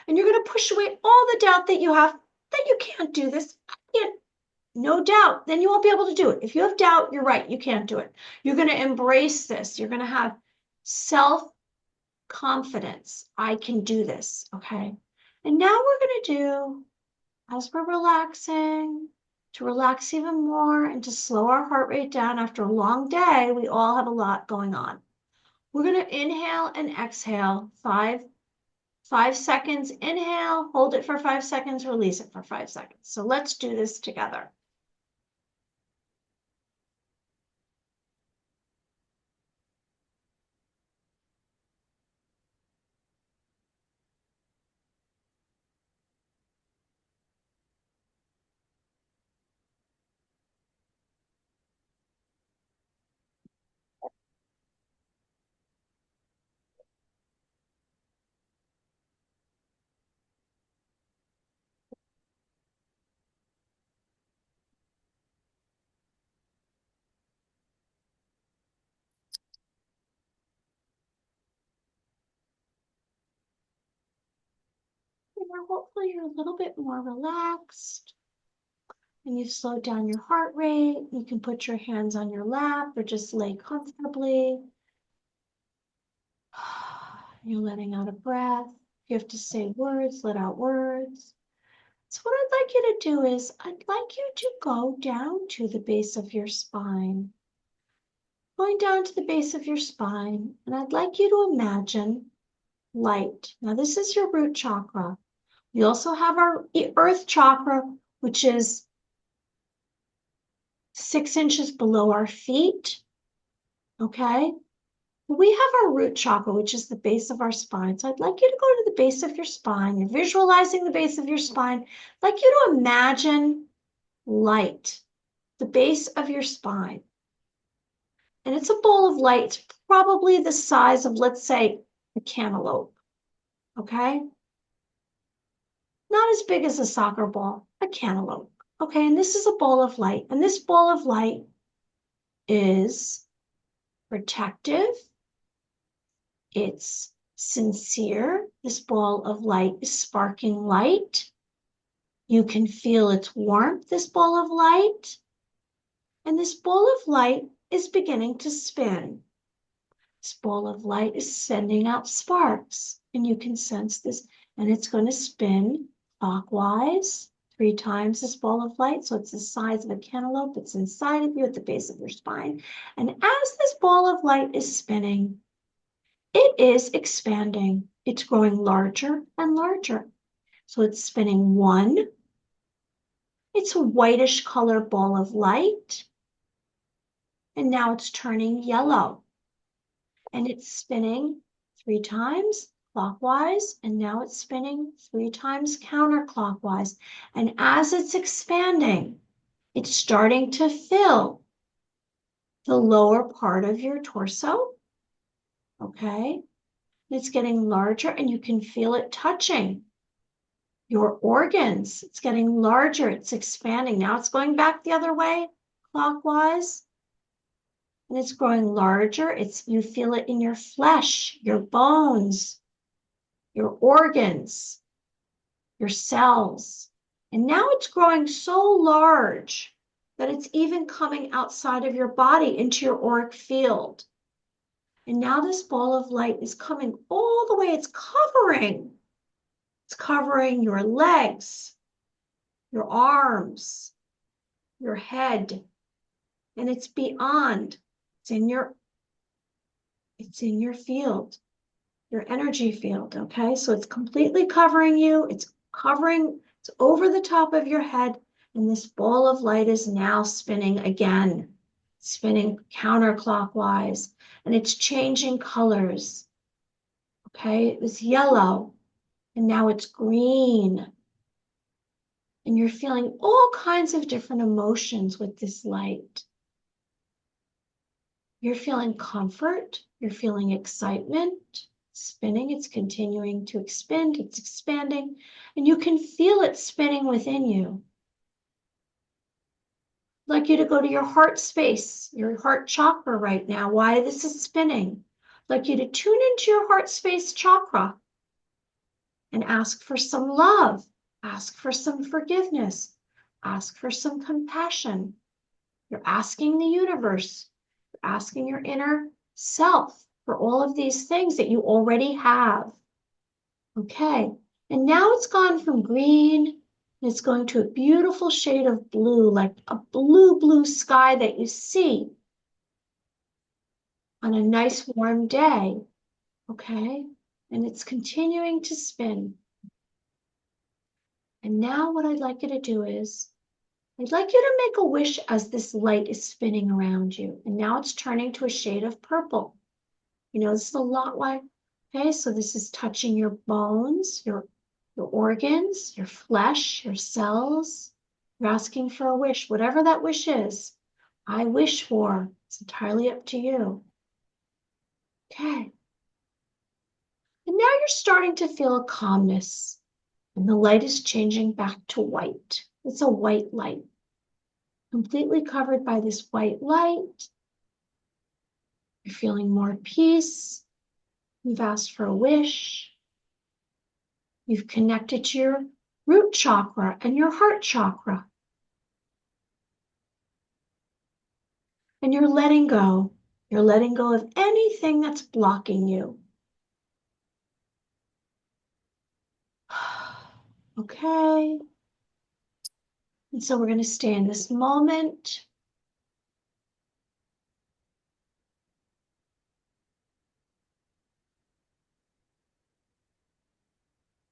And you're going to push away all the doubt that you have that you can't do this. No doubt. Then you won't be able to do it. If you have doubt, you're right. You can't do it. You're going to embrace this. You're going to have self-confidence. I can do this. Okay. And now we're going to do, as we're relaxing, to relax even more and to slow our heart rate down after a long day. We all have a lot going on. We're going to inhale and exhale 5 seconds. Inhale, hold it for 5 seconds, release it for 5 seconds. So let's do this together. Now, hopefully you're a little bit more relaxed and you've slowed down your heart rate. You can put your hands on your lap or just lay comfortably. You're letting out a breath. If you have to say words, let out words. So what I'd like you to do is I'd like you to go down to the base of your spine. Going down to the base of your spine, and I'd like you to imagine light. Now this is your root chakra. We also have our earth chakra, which is 6 inches below our feet. Okay. We have our root chakra, which is the base of our spine. So I'd like you to go to the base of your spine. You're visualizing the base of your spine. I'd like you to imagine light, the base of your spine. And it's a ball of light. It's probably the size of, let's say, a cantaloupe. Okay. Not as big as a soccer ball, a cantaloupe. Okay, and this is a ball of light. And this ball of light is protective. It's sincere. This ball of light is sparking light. You can feel its warmth, this ball of light. And this ball of light is beginning to spin. This ball of light is sending out sparks. And you can sense this. And it's going to spin clockwise 3 times this ball of light. So it's the size of a cantaloupe. It's inside of you at the base of your spine. And as this ball of light is spinning, it is expanding. It's growing larger and larger. So it's spinning 1. It's a whitish color ball of light. And now it's turning yellow. And it's spinning 3 times clockwise. And now it's spinning 3 times counterclockwise. And as it's expanding, it's starting to fill the lower part of your torso. Okay. It's getting larger and you can feel it touching your organs. It's getting larger. It's expanding. Now it's going back the other way, clockwise. And it's growing larger. You feel it in your flesh, your bones, your organs, your cells. And now it's growing so large that it's even coming outside of your body into your auric field. And now this ball of light is coming all the way. It's covering your legs, your arms, your head, and it's beyond. It's in your field, your energy field, okay? So it's completely covering you. It's over the top of your head, and this ball of light is now spinning again, spinning counterclockwise, and it's changing colors, okay? It was yellow, and now it's green. And you're feeling all kinds of different emotions with this light. You're feeling comfort, you're feeling excitement, spinning, it's continuing to expand, it's expanding, and you can feel it spinning within you. I'd like you to go to your heart space, your heart chakra right now, why this is spinning. I'd like you to tune into your heart space chakra and ask for some love, ask for some forgiveness, ask for some compassion. You're asking the universe, you're asking your inner self for all of these things that you already have. Okay, and now it's gone from green, and it's going to a beautiful shade of blue, like a blue sky that you see on a nice warm day. Okay, and it's continuing to spin. And now what I'd like you to do is, I'd like you to make a wish as this light is spinning around you. And now it's turning to a shade of purple. You know, this is a lot like, okay, so this is touching your bones, your organs, your flesh, your cells. You're asking for a wish, whatever that wish is. I wish for, it's entirely up to you. Okay. And now you're starting to feel a calmness, and the light is changing back to white. It's a white light, completely covered by this white light. You're feeling more peace. You've asked for a wish. You've connected to your root chakra and your heart chakra. And you're letting go. You're letting go of anything that's blocking you. Okay. And so we're going to stay in this moment.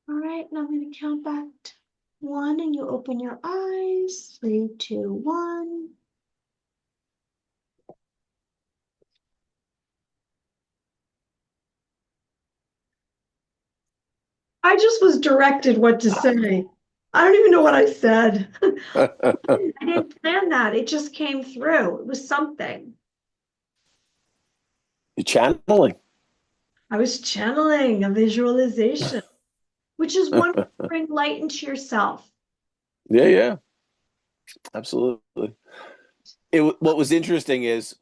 All right, and I'm going to count back to 1, and you open your eyes. 3, 2, 1. I just was directed what to say. I don't even know what I said. I didn't plan that. It just came through. It was something. You're channeling. I was channeling a visualization, which is one way to bring light into yourself. Yeah, absolutely. What was interesting is,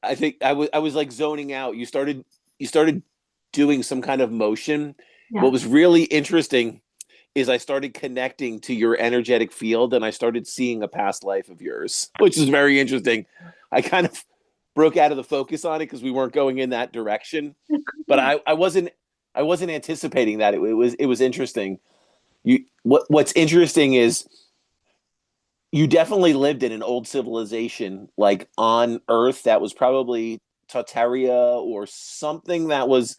I think I was like zoning out. You started doing some kind of motion. Yeah. What was really interesting is I started connecting to your energetic field, and I started seeing a past life of yours, which is very interesting. I kind of broke out of the focus on it because we weren't going in that direction, but I wasn't anticipating that. It was interesting. What's interesting is you definitely lived in an old civilization, like on Earth, that was probably Tartaria or something that was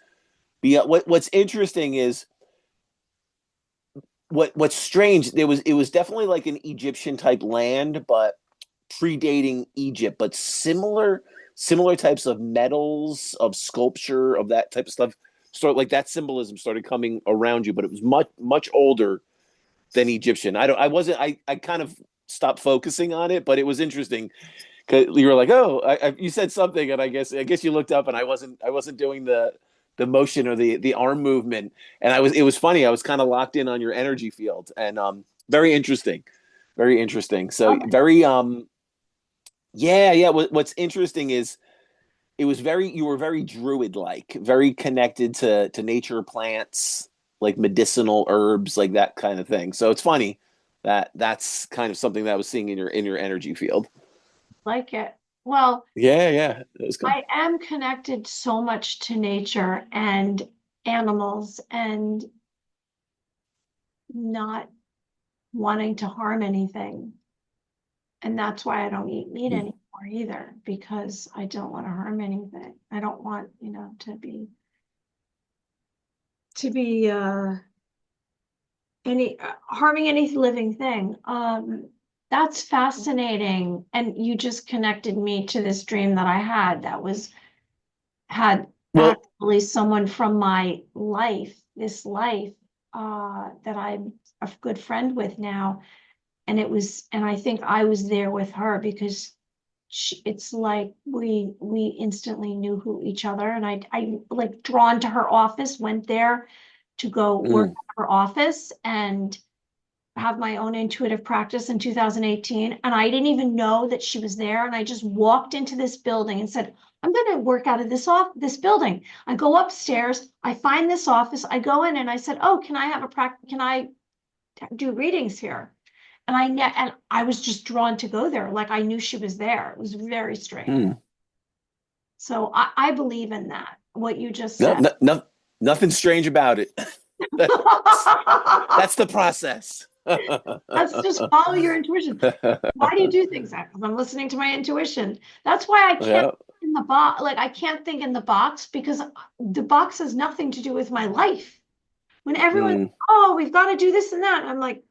beyond. What's interesting is what's strange. It was definitely like an Egyptian type land, but predating Egypt, but similar types of metals, of sculpture, of that type of stuff. Sort like that symbolism started coming around you, but it was much older than Egyptian. I kind of stopped focusing on it, but it was interesting because you were like, oh, you said something, and I guess you looked up, and I wasn't doing the motion or the arm movement, and it was funny. I was kind of locked in on your energy field, and very interesting, very interesting. So Okay. very yeah. What's interesting is you were very druid like, very connected to nature, plants, like medicinal herbs, like that kind of thing. So it's funny that that's kind of something that I was seeing in your energy field. Like it. Well, Yeah. That was good. I am connected so much to nature and animals and not wanting to harm anything. And that's why I don't eat meat Mm. anymore either, because I don't want to harm anything. I don't want, to be any harming any living thing. That's fascinating. And you just connected me to this dream that I had that had Well, actually someone from my life, this life, that I'm a good friend with now. And I think I was there with her because it's like we instantly knew who each other, and I like drawn to her office, went there to go work mm, at her office and have my own intuitive practice in 2018. And I didn't even know that she was there. And I just walked into this building and said, I'm going to work out of this building. I go upstairs, I find this office, I go in and I said, oh, can I have a practice? Can I do readings here? And I was just drawn to go there. Like I knew she was there. It was very strange. mm. So I believe in that, what you just No, said. no, no, nothing strange about it. That's the process. Let's just follow your intuition. Why do you do things that? Because I'm listening to my intuition. That's why I can't Yeah. think in the box. Like I can't think in the box because the box has nothing to do with my life. When everyone, Mm, oh, we've got to do this and that, I'm like,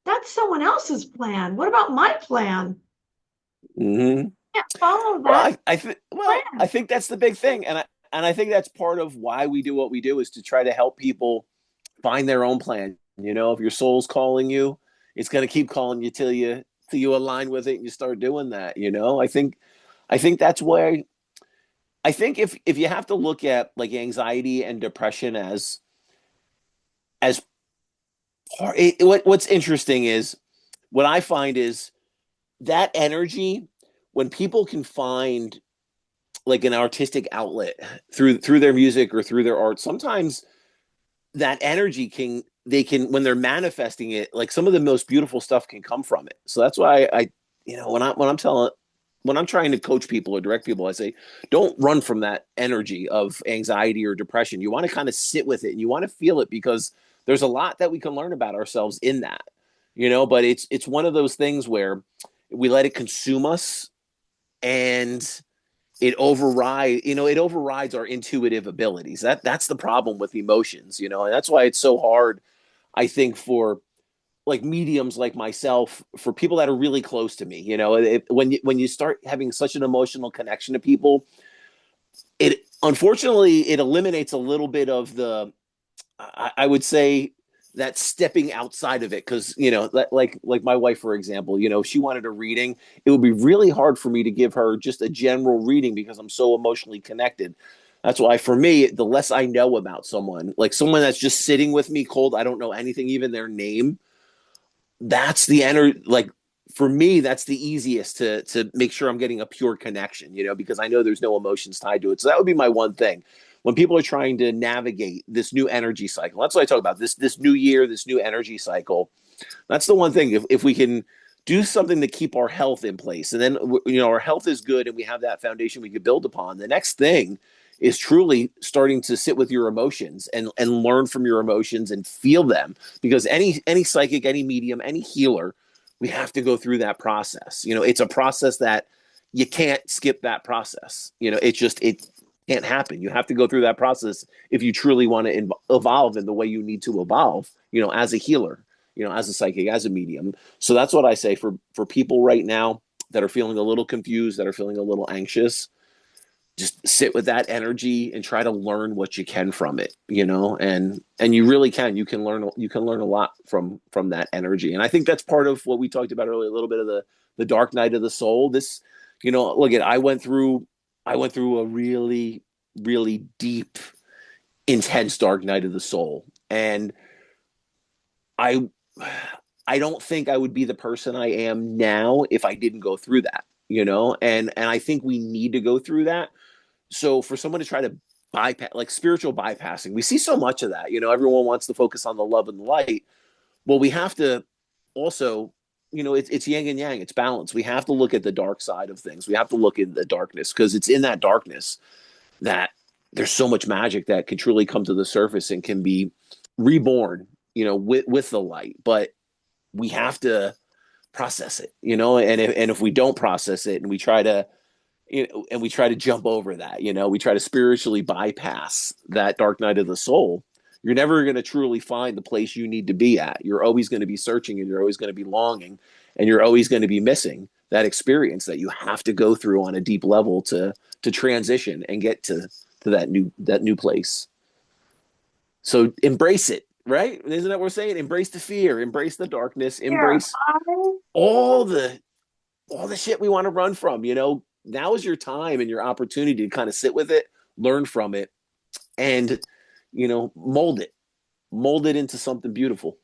that's someone else's plan. What about my plan? hmm I can't follow Well, that I plan. think that's the big thing, and I think that's part of why we do what we do is to try to help people find their own plan. You know, if your soul's calling you, it's going to keep calling you till you align with it and you start doing that. You know, I think that's where I think if you have to look at like anxiety and depression as what's interesting is what I find is that energy when people can find like an artistic outlet through their music or through their art, sometimes that energy can they can when they're manifesting it, like some of the most beautiful stuff can come from it. So that's why I you know when I'm trying to coach people or direct people, I say don't run from that energy of anxiety or depression. You want to kind of sit with it and you want to feel it because there's a lot that we can learn about ourselves in that. You know, but it's one of those things where we let it consume us and it overrides our intuitive abilities. That's the problem with emotions, you know, and that's why it's so hard, I think, for like mediums like myself, for people that are really close to me, you know, when you start having such an emotional connection to people, it unfortunately it eliminates a little bit of the I would say that stepping outside of it because you know like my wife for example, you know, if she wanted a reading, it would be really hard for me to give her just a general reading because I'm so emotionally connected. That's why for me the less I know about someone, like someone that's just sitting with me cold, I don't know anything, even their name, that's the energy. Like for me that's the easiest to make sure I'm getting a pure connection, you know, because I know there's no emotions tied to it. So that would be my one thing when people are trying to navigate this new energy cycle. That's what I talk about, this new year, this new energy cycle. That's the one thing, if we can do something to keep our health in place, and then you know our health is good and we have that foundation we could build upon, the next thing is truly starting to sit with your emotions and learn from your emotions and feel them, because any psychic, any medium, any healer, we have to go through that process. You know, it's a process that you can't skip that process. You know, it can't happen. You have to go through that process if you truly want to evolve in the way you need to evolve, you know, as a healer, you know, as a psychic, as a medium. So that's what I say for people right now that are feeling a little confused, that are feeling a little anxious, just sit with that energy and try to learn what you can from it, you know, and you really can. You can learn a lot from that energy. And I think that's part of what we talked about earlier, a little bit of the dark night of the soul. This, you know, look at I went through a really, really deep, intense dark night of the soul. And I I don't think I would be the person I am now if I didn't go through that, you know, and I think we need to go through that. So for someone to try to bypass, like spiritual bypassing, we see so much of that. You know, everyone wants to focus on the love and the light. Well, we have to also it's yin and yang, it's balance. We have to look at the dark side of things. We have to look at the darkness, because it's in that darkness that there's so much magic that can truly come to the surface and can be reborn, with the light. But we have to process it, and if we don't process it, and we try to jump over that, we try to spiritually bypass that dark night of the soul, you're never going to truly find the place you need to be at. You're always going to be searching, and you're always going to be longing, and you're always going to be missing that experience that you have to go through on a deep level to transition and get to that new place. So embrace it, right? Isn't that what we're saying? Embrace the fear, embrace the darkness, Here, embrace all the shit we want to run from. Now is your time and your opportunity to kind of sit with it, learn from it, and mold it into something beautiful.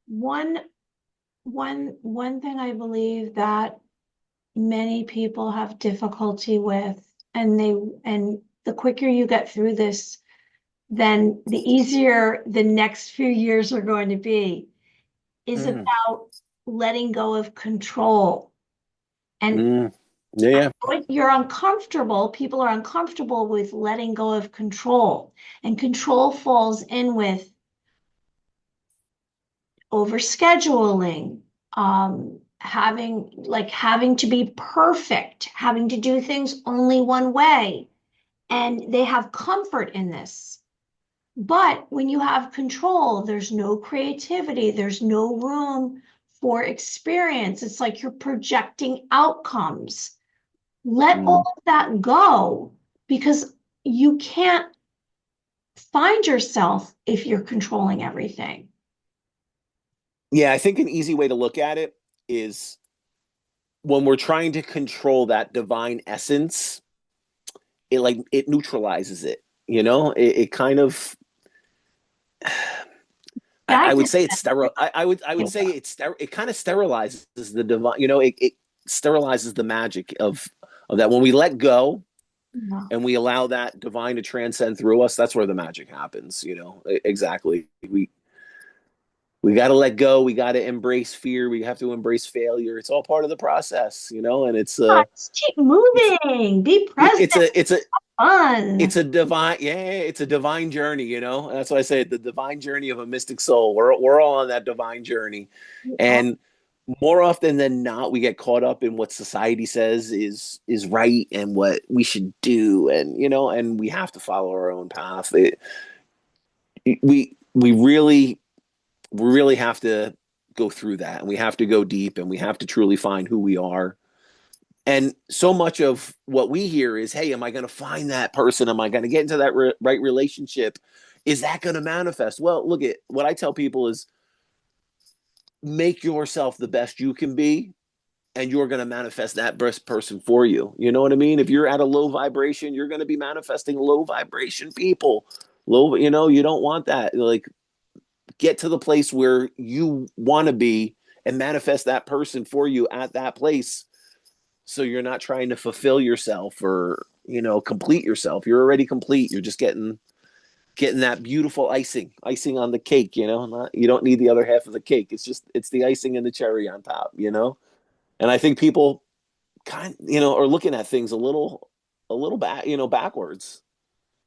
One one thing I believe that many people have difficulty with, and the quicker you get through this, then the easier the next few years are going to be, is about letting go of control. And Yeah. you're uncomfortable, people are uncomfortable with letting go of control. And control falls in with overscheduling, having to be perfect, having to do things only one way. And they have comfort in this. But when you have control, there's no creativity, there's no room for experience. It's like you're projecting outcomes. Let all of that go, because you can't find yourself if you're controlling everything. Yeah, I think an easy way to look at it is when we're trying to control that divine essence, it neutralizes it. It kind of. I would say it's sterile. I would say it kind of sterilizes the divine. It sterilizes the magic of that. When we let go and we allow that divine to transcend through us, that's where the magic happens. Exactly. We got to let go. We got to embrace fear. We have to embrace failure. It's all part of the process, and Just keep moving, be present, it's a fun. it's a divine, yeah, it's a divine journey. That's why I say the divine journey of a mystic soul. We're all on that divine journey, and more often than not, we get caught up in what society says is right and what we should do, and we have to follow our own path. We really have to go through that, and we have to go deep, and we have to truly find who we are. And so much of what we hear is, hey, am I going to find that person? Am I going to get into that right relationship? Is that going to manifest? Well, look, at what I tell people is make yourself the best you can be, and you're going to manifest that best person for you. You know what I mean? If you're at a low vibration, you're going to be manifesting low vibration people. You don't want that. Like, get to the place where you want to be and manifest that person for you at that place. So you're not trying to fulfill yourself or, complete yourself. You're already complete. You're just getting that beautiful icing on the cake, you don't need the other half of the cake. It's the icing and the cherry on top. And I think people are looking at things a little back, backwards.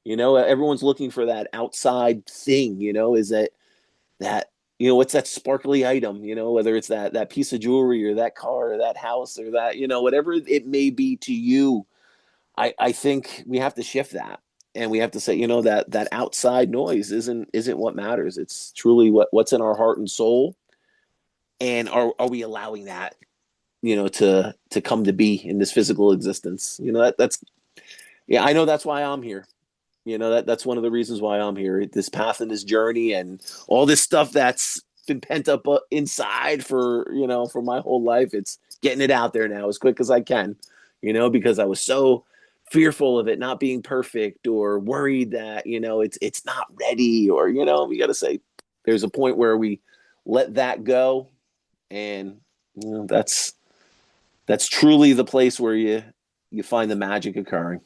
Everyone's looking for that outside thing, is that what's that sparkly item, whether it's that piece of jewelry or that car or that house or that, whatever it may be to you. I think we have to shift that, and we have to say, that outside noise isn't what matters. It's truly what's in our heart and soul. And are we allowing that, to come to be in this physical existence? That's yeah, I know that's why I'm here. That's one of the reasons why I'm here. This path and this journey and all this stuff that's been pent up inside for my whole life. It's getting it out there now as quick as I can, because I was so fearful of it not being perfect, or worried that, it's not ready, or, we got to say there's a point where we let that go. And, that's truly the place where you find the magic occurring.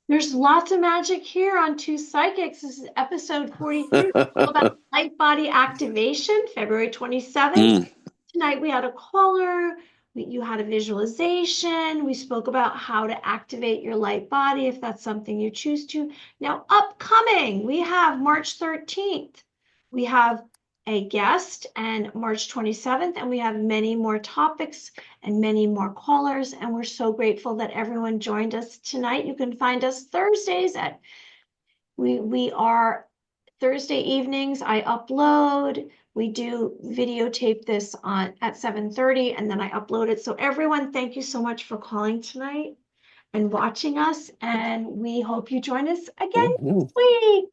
There's lots of magic here on Two Psychics. This is episode 43, all about light body activation, February 27th. Tonight we had a caller. You had a visualization. We spoke about how to activate your light body if that's something you choose to. Now, upcoming, we have March 13th. We have a guest and March 27th, and we have many more topics and many more callers. And we're so grateful that everyone joined us tonight. You can find us Thursdays at, we are Thursday evenings. I upload. We do videotape this on at 7:30 and then I upload it. So everyone, thank you so much for calling tonight and watching us. And we hope you join us again next week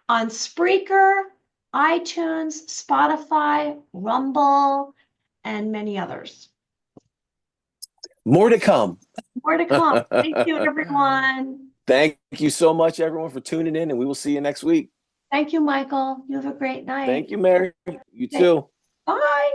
on Spreaker, iTunes, Spotify, Rumble, and many others. More to come. More to come. Thank you, everyone. Thank you so much, everyone, for tuning in, and we will see you next week. Thank you, Michael. You have a great night. Thank you, Mary. You too. Bye.